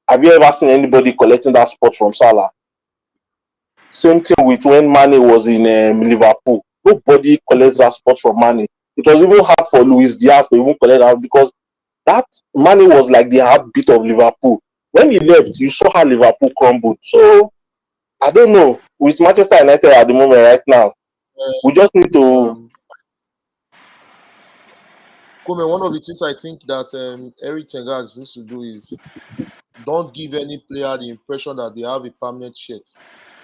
Have you ever seen anybody collecting that spot from Salah? Same thing with when Mane was in Liverpool. Nobody collects that spot from Mane. It was even hard for Luis Diaz to even collect that because that Mane was like the heartbeat of Liverpool. When he left, you saw how Liverpool crumbled. So I don't know. With Manchester United at the moment right now, we just need to. Um, Come, one of the things I think that Eric Ten Hag needs to do is don't give any player the impression that they have a permanent shirt.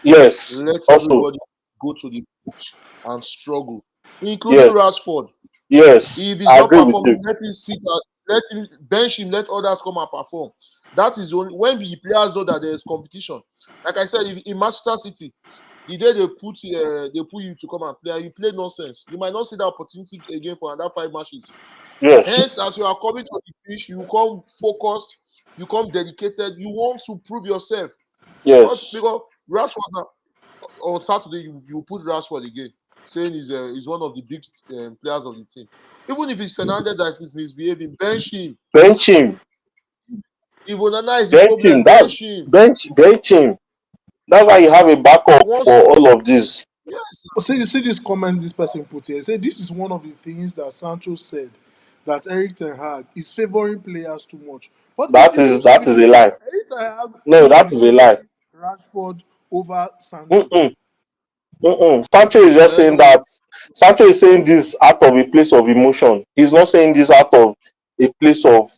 Yes. Let Also, everybody go to the pitch and struggle, including yes. Rashford. Yes. If he's I not agree with you. performing, let him sit out, let him bench him, let others come and perform. That is the only when the players know that there is competition. Like I said, if in Manchester City, the day they put you to come and play, and you play nonsense, you might not see that opportunity again for another 5 matches. Yes. Hence, as you are coming to the pitch, you come focused, you come dedicated, you want to prove yourself. Not Yes. because Rashford now, on Saturday you put Rashford again, saying he's one of the big players of the team. Even if it's Fernandez that is misbehaving, bench him. Bench him. If Onana is the Bench him. problem, That bench him. bench him. That's why you have a backup for Once all of this. yes, See this comment this person put here. Say this is one of the things that Sancho said that Eric Ten Hag is favoring players too much. But That it is seems to that be is the a truth. lie. Eric Ten Hag No, seems to that be is a lie. favoring Rashford over Sancho. Mm-mm, mm-mm. Sancho is just saying um, that. Sancho is saying this out of a place of emotion. He's not saying this out of a place of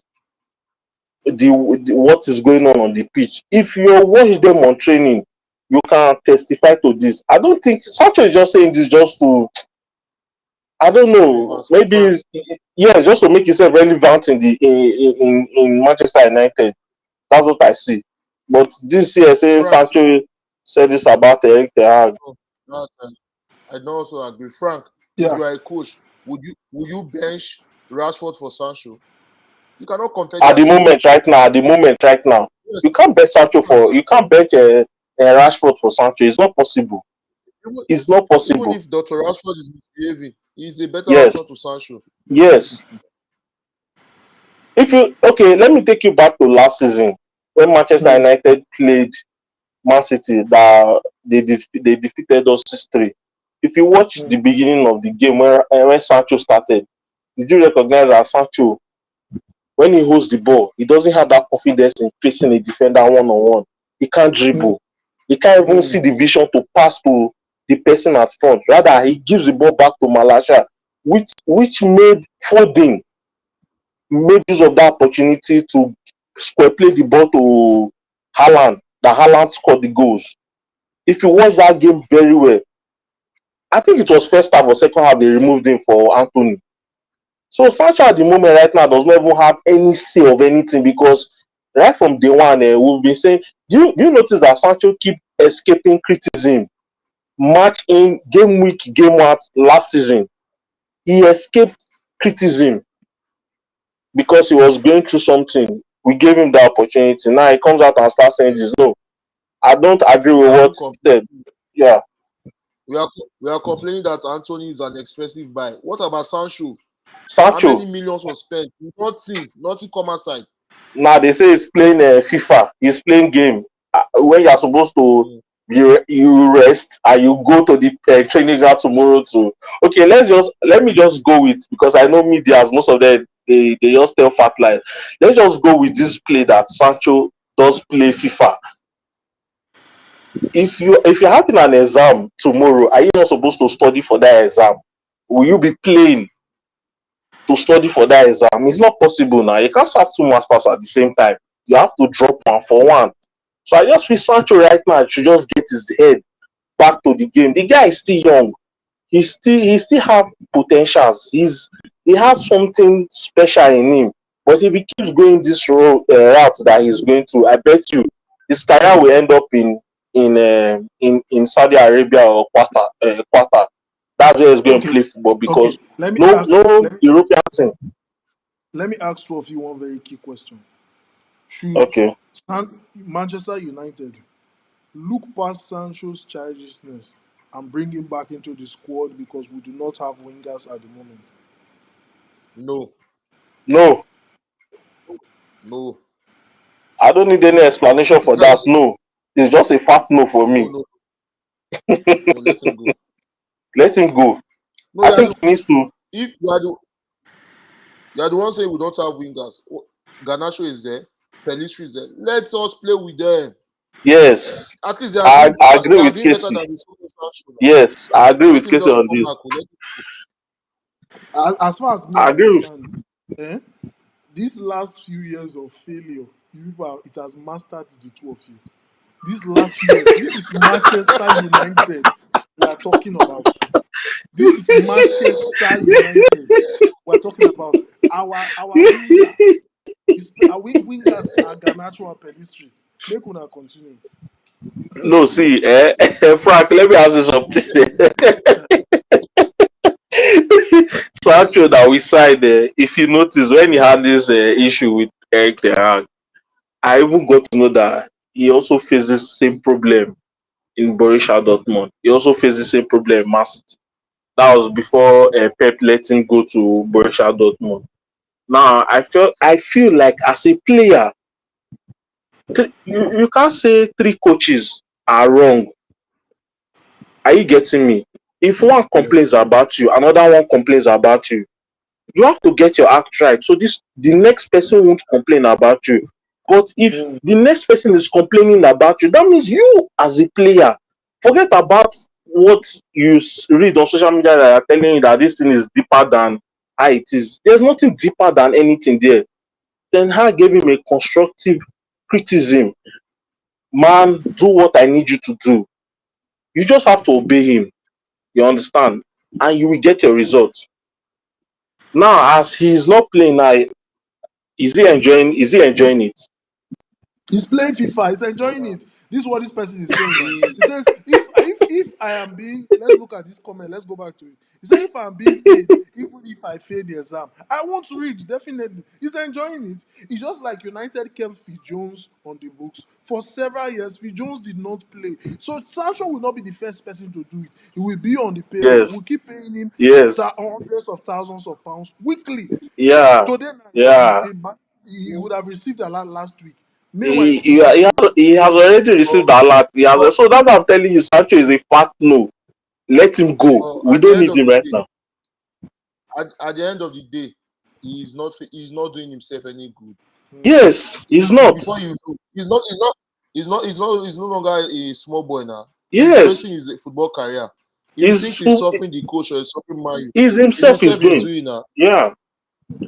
the what is going on the pitch. If you watch them on training, you can testify to this. I don't think Sancho is just saying this just to, I don't know, because Frank, maybe yeah, just to make himself relevant in the in Manchester United. That's what I see. But this year saying Frank, Sancho said this about Eric Ten Hag. oh, that, I don't also agree. Frank, if Yeah. you are a coach, would you bench Rashford for Sancho? You cannot compare At their the two. moment right now, at the moment right now, Yes, you can't bet Sancho you for, you can't bet Rashford for Sancho. It's not possible. even, It's not even possible. if Dr. Rashford is misbehaving, he's a better option Yes, to Sancho. yes. If you okay, let me take you back to last season when Manchester Hmm. United played Man City that they defeated us 6-3. If you watch Hmm. the beginning of the game when Sancho started, did you recognize that Sancho, when he holds the ball, he doesn't have that confidence in facing a defender one on one. He can't Hmm. dribble. He can't even Hmm. see the vision to pass to the person at front. Rather, he gives the ball back to Malasha, which made Foden made use of that opportunity to square play the ball to Haaland. That Haaland scored the goals. If you watch that game very well, I think it was first half or second half they removed him for Anthony. So Sancho at the moment right now does not even have any say of anything because right from day one we've been saying. Do you notice that Sancho keep escaping criticism match in game week game out last season? He escaped criticism because he was going through something. We gave him the opportunity. Now he comes out and starts saying this. No, I don't agree We with are even what he complaining. said. Yeah, We are complaining that Anthony is an expensive buy. What about Sancho? How many Sancho. millions was spent? Nothing come aside. Now they say he's playing FIFA. He's playing game. When you're supposed to Mm. you rest and you go to the training ground tomorrow to. Okay, let me just go with because I know media most of them they just tell fat lies. Let's just go with this play that Sancho does play FIFA. If you're having an exam tomorrow, are you not supposed to study for that exam? Will you be playing to study for that exam? It's not possible now. You can't have two masters at the same time. You have to drop one for one. So I just feel Sancho right now should just get his head back to the game. The guy is still young. He still have potentials. He has something special in him. But if he keeps going this route that he's going to, I bet you his career will end up in Saudi Arabia or Qatar. That's where he's going to Okay. play football Okay. because Let me no ask. no Let me European team. let me ask two of you one very key question. Should Okay. Manchester United look past Sancho's childishness and bring him back into the squad because we do not have wingers at the moment? No, No, no. I don't need any explanation The for guy that. is No, it's just a fat no for no, me. no, no. Let him go. Let him go. No, I think he needs to. if you are the one saying we don't have wingers. Garnacho is there. Pelistri is there. Let us play with them. Yes, At least they are I, doing I better. agree They are with doing better Casey. than the second Sancho now. Yes, I agree Let with him Casey just on come this. back. Let him go. As far as me I I'm agree with. concerned, eh, these last few years of failure, it has mastered the two of you. These last few years, this is Manchester United we are talking about. This is Manchester United we are talking about. Our winger, our wingers are Garnacho and Pelistri. Make una continue. No, see, Frank, let me ask you something. Sancho that we signed, if you notice, when he had this issue with Eric Ten Hag, I even got to know that he also faced this same problem in Borussia Dortmund. He also faced the same problem in Man City. That was before Pep let him go to Borussia Dortmund. Now I feel like as a player, you can't say three coaches are wrong. Are you getting me? If one Yeah. complains about you, another one complains about you. You have to get your act right. So the next person won't complain about you. But if Mm. the next person is complaining about you, that means you as a player forget about what you read on social media that are telling you that this thing is deeper than how it is. There's nothing deeper than anything there. Then how gave him a constructive criticism. Man, do what I need you to do. You just have to obey him. You understand? And you will get your results. Now, as he is not playing now, is he enjoying it? He's playing FIFA. He's enjoying No, it. This is what this person is saying now. he, He says, if if I am being, let's look at this comment, let's go back to it. He said, if I'm being paid, even if I fail the exam, I want to read, definitely. He's enjoying it. It's just like United kept Phil Jones on the books for several years. Phil Jones did not play. So Sancho will not be the first person to do it. He will be on the payroll. Yes, We'll keep paying him yes, hundreds of thousands of pounds weekly. yeah, Today, now, yeah. he would have received a lot last week. Meanwhile, He, he he, couldn't even he, remember. has, he has already received But, a lot. but, So that's what I'm telling you. Sancho is a fat no. Let him Okay. go. but We at the don't end need of him the right day, now. at the end of the day, he's not doing himself any good. Hmm. Yes, he's not. Before you know, he's no longer a small boy now. He's Yes, wasting his football career. If he thinks he's he's suffering the coach or he's suffering Mario, he's it's himself is himself he's doing. doing now. Yeah,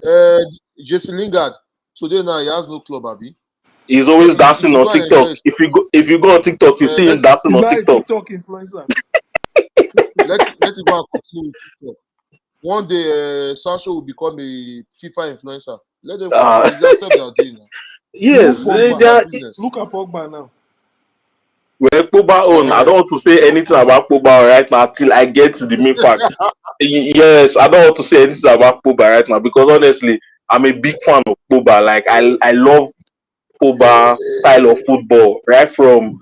Uh, Jesse Lingard today now he has no club, Abi. he's always He dancing should on go and enjoy TikTok. himself. If you go on TikTok, you see him Let dancing He's on not a TikTok. TikTok influencer. let him go and continue with TikTok. One day, Sancho will become a FIFA influencer. Let them continue. Uh, It's themselves they are doing now. Even yes, It's Pogba. their are, business. Look at Pogba now. well, Pogba own. I Uh, don't want to say anything about Pogba right now till I get to the main fact. Yes, I don't want to say anything about Pogba right now because honestly, I'm a big fan of Pogba. Like I love Pogba style of football, right from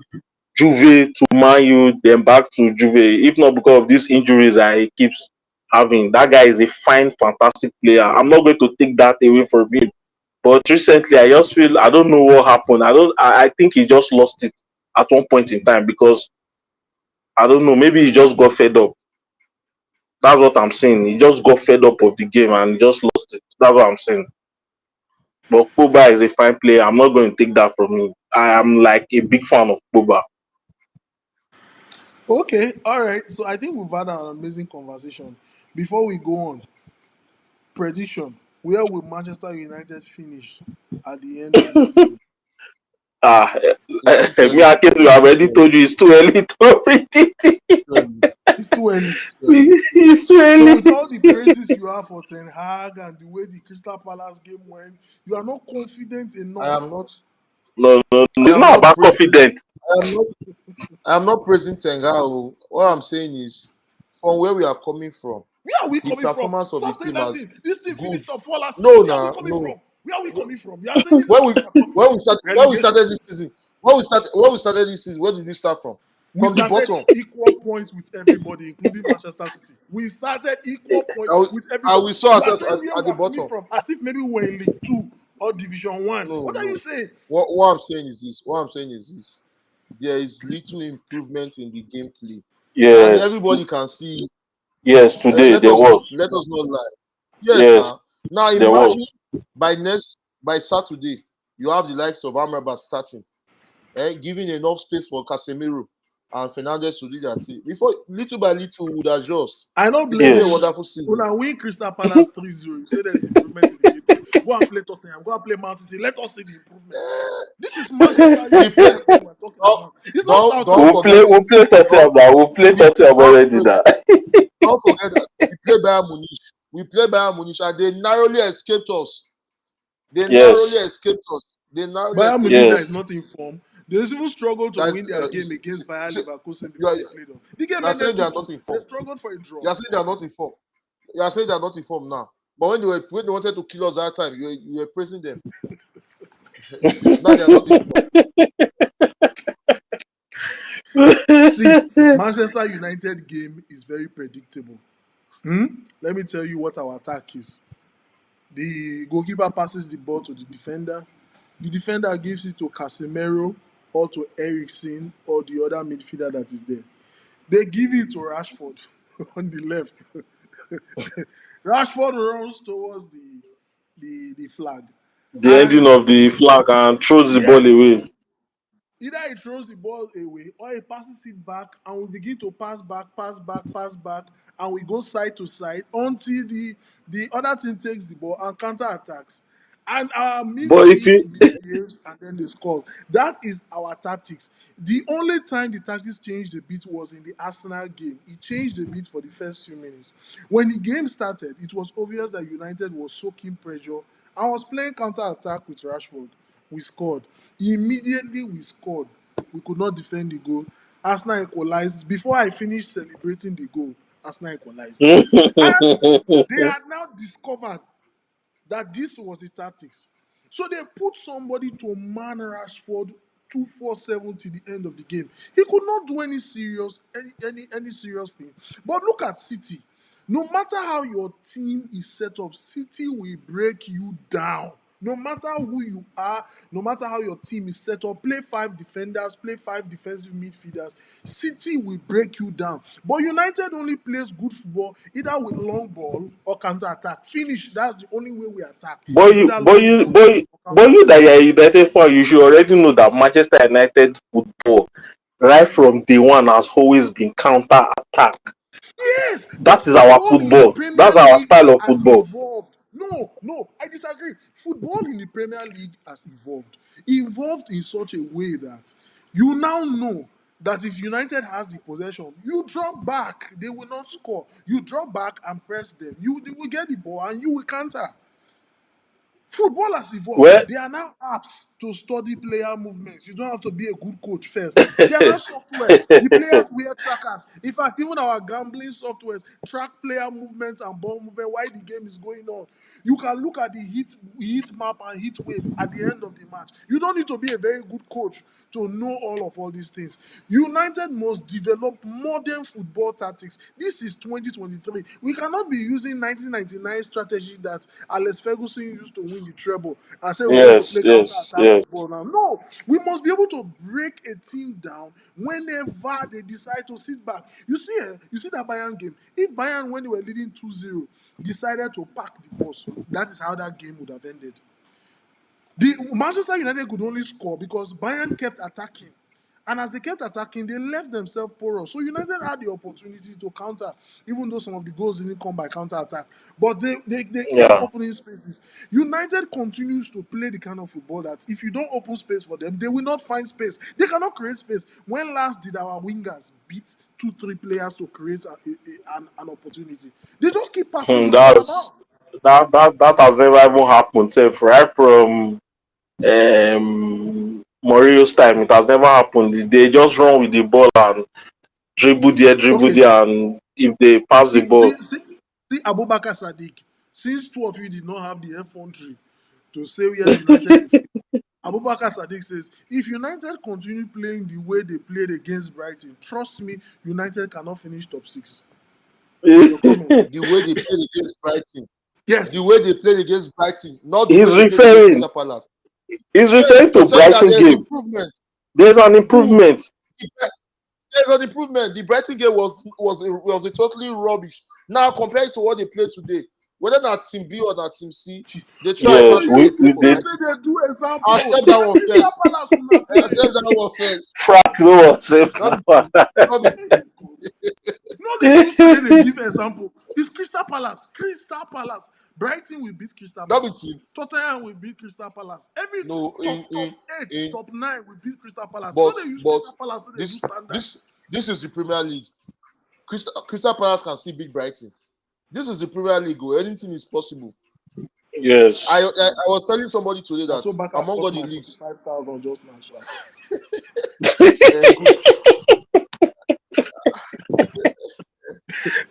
Juve to Man U, then back to Juve. If not because of these injuries that he keeps having, that guy is a fine, fantastic player. I'm not going to take that away from him. But recently, I just feel I don't know what happened. I think he just lost it at one point in time because I don't know. Maybe he just got fed up. That's what I'm saying. He just got fed up of the game and he just lost it. That's what I'm saying. But Pogba is a fine player. I'm not going to take that from him. I am like a big fan of Pogba. Okay, all right. So I think we've had an amazing conversation. Before we go on, prediction: where will Manchester United finish at the end of the season? Ah, it's too me early. and Casey have already It's told you it's too early to predict it. too early. It's too early. It's too early. It's too So early. with all the praises you have for Ten Hag and the way the Crystal Palace game went, you are not confident I am enough. not. No, no, no. I It's am not not about praising. confident. I am not. I am not praising Tenga. Oh. What I'm saying is, from where we are coming from, Where are we the coming from? performance of the Stop saying team that has thing. This team good. finished top four last season. No, Where are we nah, coming no. from? Where are we coming from? You are saying this Where like we we are coming from where we relegation. started this season, where did we start from? We From the started bottom. equal points with everybody, including Manchester City. We started equal points And we, with and everybody. we saw You are ourselves saying where at we the are coming bottom. from, as if maybe we're in League Two or Division One. No, What are you no. saying? What I'm saying is this. What I'm saying is this. There is little improvement in the gameplay, and Yes, everybody can see. yes. Today there was. Let us not lie. Yes, Yes, now there imagine was. by Saturday you have the likes of Amrabat starting, giving enough space for Casemiro and Fernandez to do their thing. Before little by little we would adjust. I don't It will blame be a you. Yes. wonderful season. When I win Crystal Palace 3-0, you say there's improvement in the gameplay. Go and play Tottenham. Go and play Man City. Let us see the improvement. This is Manchester We play. United we're talking Don't about. It's not don't Southampton. forget. We'll play Don't Tottenham now. We'll play we Tottenham don't, already now. don't forget that we play Bayern Munich. We play Bayern Munich and they narrowly escaped us. They narrowly Yes. escaped us. They narrowly Bayern escaped Munich that us. is Yes. not informed. They even struggled to That is, win their game you against Bayern see, Leverkusen you before are, they played them. The game you are saying ended they are not 2-2. They informed. struggled for a draw. You are saying they are not informed. You are saying they are not informed now. But when they wanted to kill us that time, you were praising them. Now they are not informed. See, Manchester United game is very predictable. Hmm? Let me tell you what our attack is. The goalkeeper passes the ball to the defender. The defender gives it to Casemiro or to Ericsson or the other midfielder that is there. They give it to Rashford on the left. Rashford runs towards the flag. The ending And of the flag and throws the ball yes, away. either he throws the ball away or he passes it back and we begin to pass back, and we go side to side until the other team takes the ball and counter attacks. And our But if midfield you misbehaves and then they score. That is our tactics. The only time the tactics changed a bit was in the Arsenal game. It changed a bit for the first few minutes. When the game started, it was obvious that United was soaking pressure and was playing counter attack with Rashford. We scored. Immediately we scored. We could not defend the goal. Arsenal equalized. Before I finished celebrating the goal, Arsenal equalized. And they had now discovered that this was the tactics. So they put somebody to man Rashford 247 to the end of the game. He could not do any serious thing. But look at City. No matter how your team is set up, City will break you down. No matter who you are, no matter how your team is set up, play five defenders, play five defensive midfielders. City will break you down. But United only plays good football either with long ball or counter attack. Finish. That's the only way we attack. but Is you, either but long you, ball but you, or counter but you attack. that you're a United fan, you should already know that Manchester United football, right from day one, has always been counter attack. Yes, but That is our football in the football. Premier That's our League style of has football. evolved. No, no, I disagree. Football in the Premier League has evolved. Evolved in such a way that you now know that if United has the possession, you drop back, they will not score. You drop back and press them. They will get the ball and you will counter. Football has evolved. Well, There are now apps to study player movements. You don't have to be a good coach first. There are now software. The players wear trackers. In fact, even our gambling softwares track player movements and ball movement while the game is going on. You can look at the heat map and heat wave at the end of the match. You don't need to be a very good coach to know all these things. United must develop modern football tactics. This is 2023. We cannot be using 1999 strategy that Alex Ferguson used to win the treble and say we want to yes, play yes, counter-attack yes. football now. No, we must be able to break a team down whenever they decide to sit back. You see that Bayern game. If Bayern, when they were leading 2-0, decided to pack the bus, that is how that game would have ended. The Manchester United could only score because Bayern kept attacking. And as they kept attacking, they left themselves porous. So United had the opportunity to counter, even though some of the goals didn't come by counter attack. But they kept Yeah. opening spaces. United continues to play the kind of football that if you don't open space for them, they will not find space. They cannot create space. When last did our wingers beat 2, 3 players to create an opportunity? They just keep passing the ball That's about. that has never even happened. Sef, right from Mourinho's time, it has never happened. They just run with the ball and dribble Okay, there, and if they pass the See, ball, see, see, see Abubakar Sadiq. Since two of you did not have the effrontery to say where United they fail, Abubakar Sadiq says, if United continue playing the way they played against Brighton, trust me, United cannot finish top six. Your comment. The way they played against Brighton, the Yes. way they played against Brighton, not the way he's they played against referring Crystal Palace. he's Yes, referring to I'm saying that Brighton there's game. improvement. There's an Bro, improvement. there's an improvement. The Brighton game was a totally rubbish. Now compared to what they play today, whether not team B or not team C, they try Bro, Yes, pass what they we, play we for did. Brighton. United they do example. Accept that Now one Crystal first. Palace will not play. Accept that one first. Frank no one say Not be that team. Not be Hey, team. God. No, they use today they give example. It's Crystal Palace. Crystal Palace. Brighton will beat Crystal Not be Palace. team. Tottenham will beat Crystal Palace. Every No, top eight, in top nine will beat Crystal Palace. No, but they use but Crystal Palace. No, they do this standard. this is the Premier League. Crystal Palace can still beat Brighton. This is the Premier League. Oh, anything is possible. yes. I was telling somebody today I that saw back and among cut all the my leagues, 45,000 just now. Sha.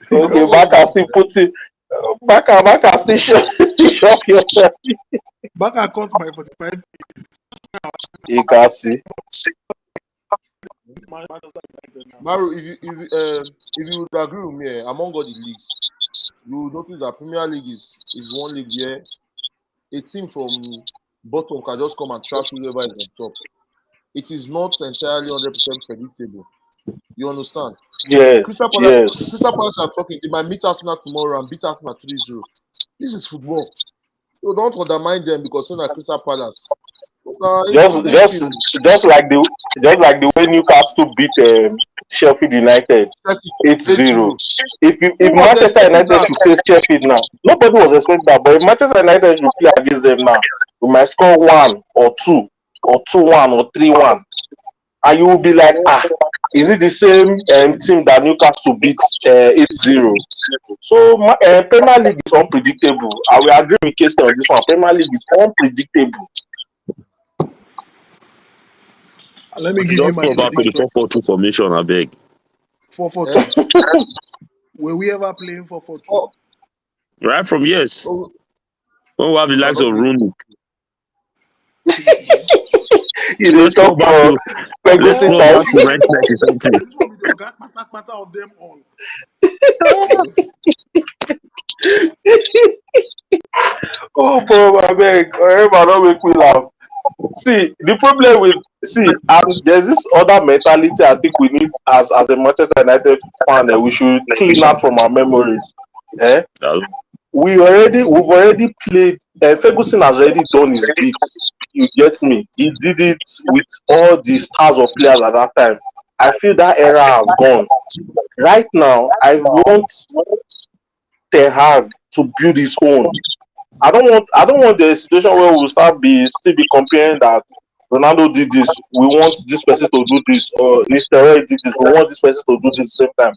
good, Okay, don't worry, back and don't do still that. put it back and still shock yourself. Back and cut my 45. You can see. Manchester United now. Maru, if you would agree with me, among all the leagues, you will notice that Premier League is one league where a team from bottom can just come and trash whoever is on top. It is not entirely 100% predictable. You understand? Yes, Crystal Palace, yes. Crystal Palace are talking. They might meet Arsenal tomorrow and beat Arsenal 3-0. This is football. So don't undermine them because they're Crystal Palace. It's Just just predictable. just like the just like the way Newcastle beat Sheffield United Chelsea 8-0. 8-0. If Who was Manchester expecting United that? should face Sheffield now, nobody was expecting that. But if Manchester United should play against them now, we might score 1 or 2 or 2-1 or 3-1, and you will be like, is it the same team that Newcastle beat 8-0? So Premier League is unpredictable. I will agree with Casey on this one. Premier League is unpredictable. Let We me should give you just my fall back to the prediction. 4-4-2 formation, I beg. 4-4-2. Were we ever playing 4-4-2? Oh, Right from yes. oh, When we have the we are likes not of playing. Rooney. See this man. You dey Let's fall talk back for to Of let's Ferguson all fall the time. back to usual, 1990 this one be the Oga Pata of them all. something. Okay. Oh, boy, abeg, Emma don make me laugh. See, the problem with and there's this other mentality I think we need as a Manchester United fan we should clean out from our memories. Eh? That's- We've already played. Ferguson has already done his bits. You get me? He did it with all the stars of players at that time. I feel that era has gone. Right now, I want Ten Hag to build his own. I don't want the situation where we'll still be comparing that Ronaldo did this, we want this person to do this, or Mr. did this, we want this person to do this at the same time.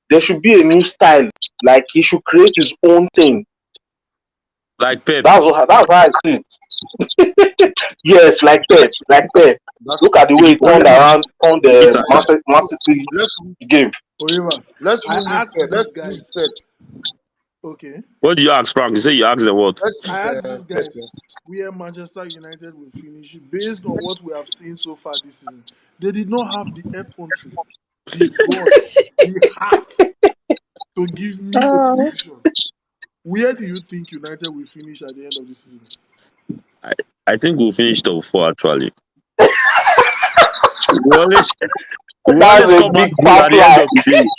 There should be a new style. Like he should create his own thing. Like Pep. That's how I see it. Yes, like Pep, like Pep. That's Look at the way he Tiki turned Oyema, around on Tiki the Taka. Man City let's game. Oyema. let's I even leave asked Pep. these Let's leave guys. Pep. Okay. What do you ask, Frank? You say you ask them what? Let's I leave asked these Pep. guys where Manchester United will finish based on what we have seen so far this season. They did not have the effrontery, the guts, the heart to give me a prediction. Where do you think United will finish at the end of the season? I, I think we'll finish top four actually. We always we That's always a come out big good fat at the end lie. of the day.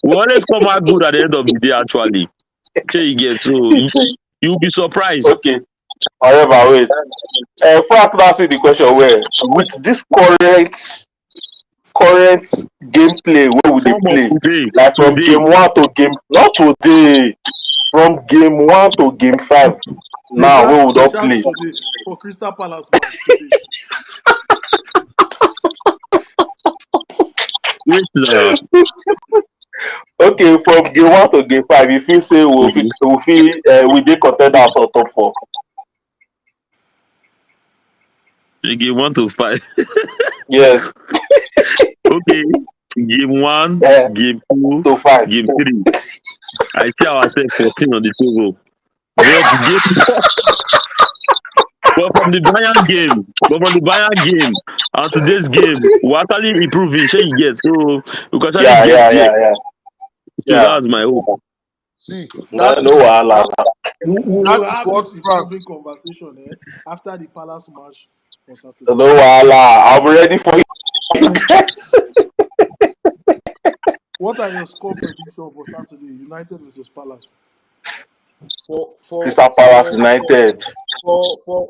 We always come out good at the end of the day actually. Say you get so you'll be surprised. Okay, however, wait. Before I could answer the question, where with this current gameplay where would they Form of play, today, like from today. game one to game not today, from game one to game five. Now where would They all shout play? today for Crystal Palace match today. Wait now. Okay, from game one to game five, if you say Mhm. we dey contenders or top four. Game 1 to 5. Yes, Okay. Game one, uh, game two, to five. game three. I see ourselves 14 on the table. But game but from the Bayern game and today's game, we're actually improving. Shey you get so we can actually Yeah, get yeah, there. yeah, yeah, So yeah. that's my hope. See, No, no wahala. We that will is have what this Frank. improving conversation after the Palace match on No Saturday. wahala. I'm ready for you guys. What are your score predictions for Saturday? United versus Palace. For for Crystal Palace for United.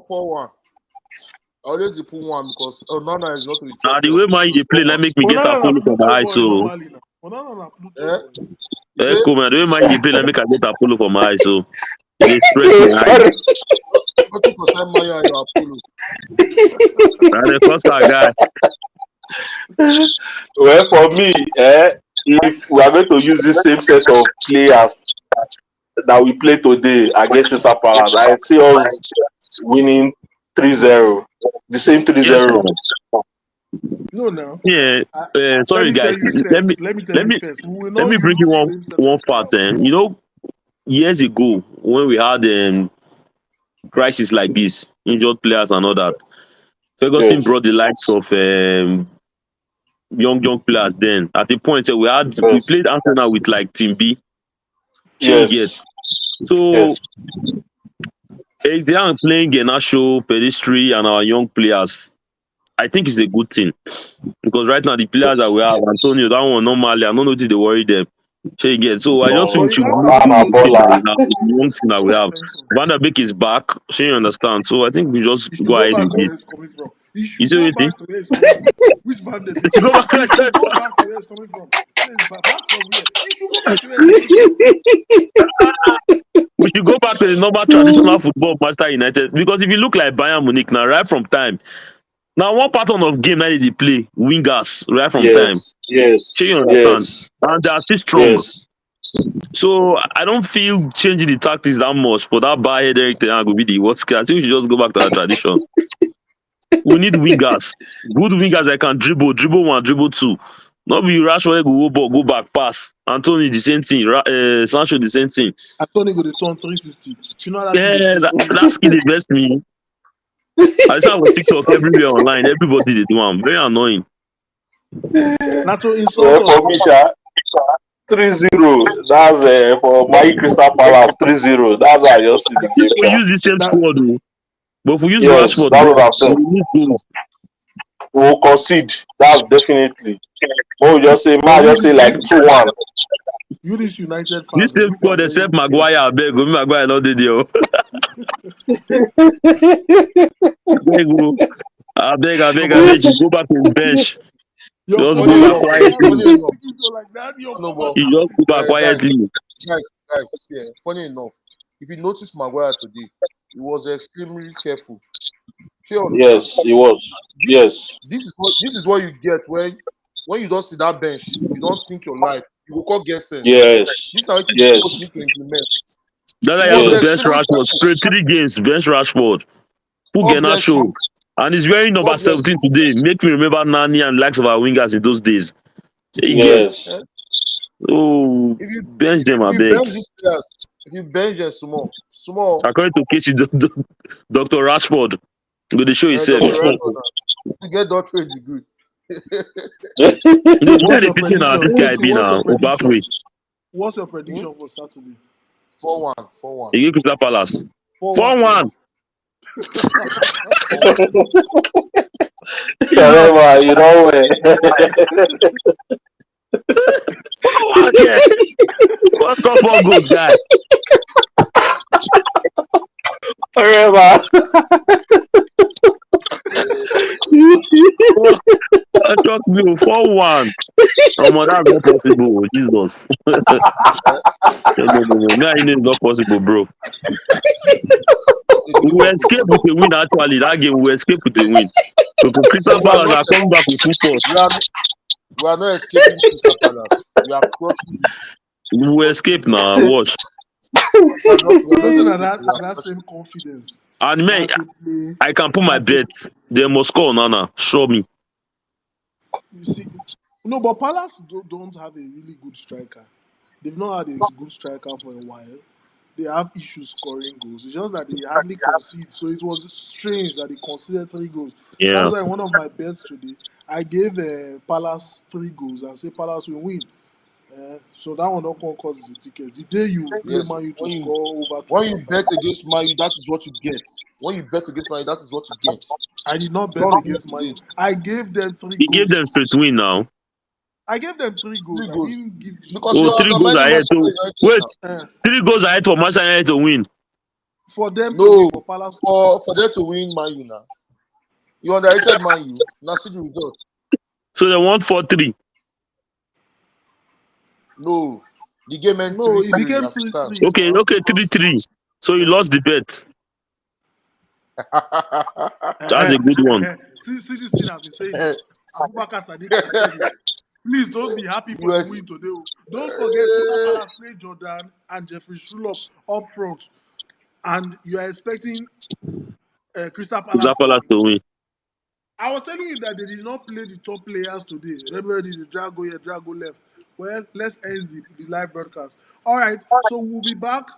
for one. I always dey put one because Onana is not to be Now the trusted. way man So they play, score let one. make me get Onana na Apollo for my Pluto eye. boy So normally now. Onana na Pluto Eh? boy. You say cool man. The way man they play, let me get Apollo for my eye. So it stress Okay, my eye. sorry. 40% Maya and your Apollo. And the first guy. Well, for me, if we are going to use the same set of players that we play today against Crystal Palace, I see us winning 3-0. The same Yes, 3-0. man. No, now. Yeah. I, let Sorry me tell guys. you Let me first. Let me tell let you me first. We will let not me bring you use the same set of one fact. players. You know, years ago when we had crisis like this, injured players and all that, Ferguson Yes, brought the likes of young players. Then at the point we yes, played Arsenal with like Team B. Shey you get yes, so yes, they are playing Genasho, Pedestri, and our young players. I think it's a good thing because right now the players that yes. we have, Antonio, that one normally I don't know if they worry them. Shey you get so I just feel No, But we you should can't use afford the Onana to young thing leave that Bola. we have, the Antonio young thing that we have. suspension. Van der Beek is back. Shey you understand? So I think we just You should go go ahead back with to this. where it's coming from. You You should see what go you think? back to where it's coming from. Which Van de You Beek? should go back You to should go back to where it's coming from. Says back from where? You should go back to where it's coming from. we should go back to the normal traditional football of Manchester United because if you look like Bayern Munich now, right from time, now one pattern of game that they play wingers right from time. Yes, yes, Shey you understand? yes, And they are still strong. yes. So I don't feel changing the tactics that much for that bad head Eric Ten Hag will be the worst case. I think we should just go back to our tradition. We need wingers. Good wingers that can dribble one, dribble two. Not be Rashford go ball, go back, pass. Anthony the same thing. Sancho the same thing. Anthony go dey turn 360. You know that thing dey Yeah, vex me. that skill dey vex me. I saw on TikTok everywhere online. Everybody dey do am. Very annoying. Na to insult Well, us for me, for. sha, 3-0. That's for my Crystal Palace 3-0. That's how I just see the That, game, We sha. use the same that squad o. But if we use Yes, Rashford, that's bro, what I'm we saying. need goals. We will concede. That's definitely. But we just say, but man, just say like 2-1. you this United This fans, same you are squad very except wicked. Maguire, abeg o. Maguire no dey there o. Abeg o. Abeg. He go back to his bench. Your Just Funny go former back enough, captain, why funny quietly. you enough, speaking to like that? Your no, former but He just captain. go back guys, quietly. guys, yeah. Funny enough, if you notice Maguire today, he was extremely careful. Do you understand? Yes, it was. This Yes. this is what you get when you don't see that bench, you don't think your life. You will call get sense. Yes. This is how it coach Yes. need to implement. That He guy have was to Yes. bench extremely Rashford. careful. Straight 3 games, bench Rashford. Put God bless Garnacho. you. And he's wearing number God bless 17 you. today. Make me remember Nani and likes of our wingers in those days. Shey you get? Yes. Eh? Oh, If you bench them, if you abeg. bench these players, if you bench them small, According to Casey, Dr. Rashford go dey show himself. Dr. Rashford, you get doctorate degree. You know, the What's kind of your picking na prediction? this guy Casey, be what's your now. prediction? Obafre. What's your Hmm? prediction for Saturday? 4-1, 4-1, Against Crystal Palace. 4-1, 4-1. yes. 4-1. Idiot. Whatever, you know. 4-1 care. What's score 4 goals, guy? Whatever. Oh, that shocked me. 4-1. Omo, that's not possible. Jesus. Eh? No. Me and you know it's not possible, bro. It's We not will escape with possible. a win, actually. That game, we will escape with a win. So for But Crystal Palace, we are coming back with full force. we are not escaping Crystal Palace. We are crushing them. We will escape now. Watch. We are No, not say escaping. We na are that crushing. same confidence. And man, Now to play, I can put my now to bet. They must score, Nana. Show me. you see. No, but Palace don't have a really good striker. They've not had a good striker for a while. They have issues scoring goals. It's just that they hardly concede. So it was strange that they conceded 3 goals. That's Yeah. why one of my bets today, I gave Palace 3 goals and say Palace will win. So that one don't come cost the ticket. The day you play Yes. Man U to score over When you 2.5, bet against Man U, that is what you get. When you bet against Man U, that is what you get. I did not bet Don't do it against Man today. U. I gave them three He gave goals. them straight win now. I gave them 3 goals. Three I goals. didn't give Because Oh, you are 3 goals undermining ahead. Manchester So, United wait. now. 3 goals ahead for Manchester United to win. for them to win, No, for Palace. for them to win Man U now. You underrated Man U. Now see the result. So they won 4-3. No. The game end No, it 3-3 became as it 3-3 stands. Okay, now okay, because 3-3. So you uh, lost the bet. That's a good one. see this thing I've been saying now. Abubakar Sadiq has said it. Please don't be happy for the US win today. Don't forget, Crystal Palace played Jordan and Jeffrey Schlupp up front, and you are expecting Crystal Crystal Palace to Palace win. to win. I was telling you that they did not play the top players today. Everybody did drag go here, drag go left. Well, let's end the live broadcast. All right, so we'll be back.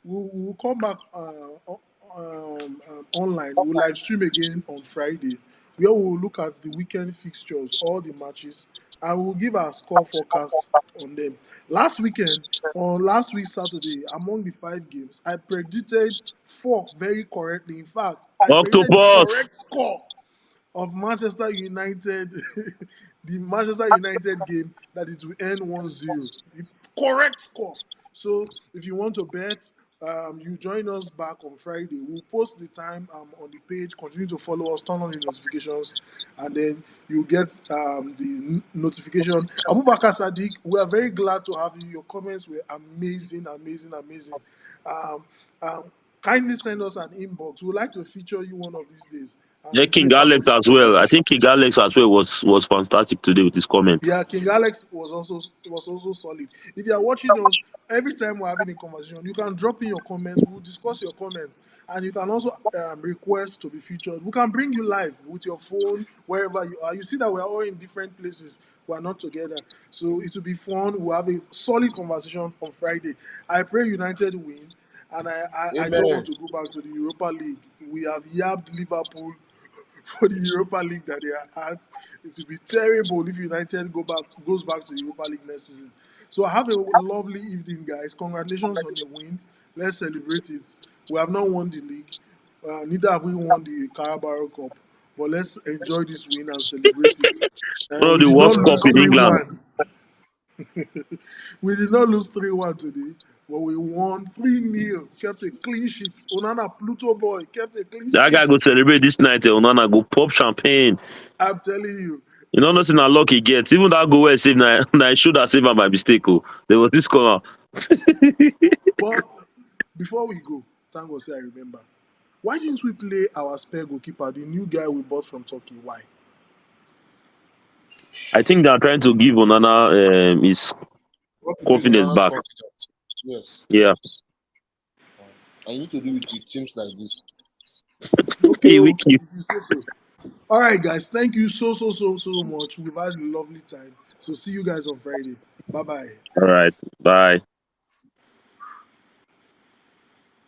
We'll come back online. We'll live stream again on Friday, where we'll look at the weekend fixtures, all the matches, and we'll give our score forecast on them. Last weekend, on last week Saturday, among the 5 games, I predicted 4 very correctly. In fact, I predicted the Octopus. correct score of Manchester United, the Manchester United game that it will end 1-0. The correct score. So if you want to bet, you join us back on Friday. We'll post the time on the page. Continue to follow us, turn on the notifications, and then you get the notification. Abubakar Sadiq, we are very glad to have you. Your comments were amazing, amazing, amazing. Um, um, Kindly send us an inbox. We would like to feature you one of these days Yeah, and be King a part of Alex the as well. I conversation. think King Alex as well was fantastic today with his comment. Yeah, King Alex was also solid. If you are watching us every time we're having a conversation, you can drop in your comments. We'll discuss your comments, and you can also request to be featured. We can bring you live with your phone wherever you are. You see that we're all in different places. We are not together, so it will be fun. We'll have a solid conversation on Friday. I pray United win, and I don't want Amen. to go back to the Europa League. We have yabbed Liverpool for the Europa League that they are at. It will be terrible if United goes back to the Europa League next season. So have a lovely evening, guys. Congratulations on the win. Let's celebrate it. We have not won the league. Neither have we won the Carabaro Cup. But let's enjoy this win and celebrate it. One of We the did not worst cup lose in England. 3-1. We did not lose 3-1 today, but we won 3-0. Kept a clean sheet. Onana Pluto boy kept a clean That guy sheet. go celebrate this night. Onana go pop champagne. I'm telling you. You know nothing na luck he gets. Even that goal where he save na he should have saved am by mistake. Oh, there was this corner. But before we go, thank God say I remember. Why didn't we play our spare goalkeeper, the new guy we bought from Turkey? Why? I think they are trying to give Onana his What to build confidence Onana's back. confidence? Yes. Yeah. And you need to do it with teams like this. Okay, Hey, oh, Wiki. if you say so. All right, guys. Thank you so much. We've had a lovely time. So see you guys on Friday. Bye bye. All right. Bye.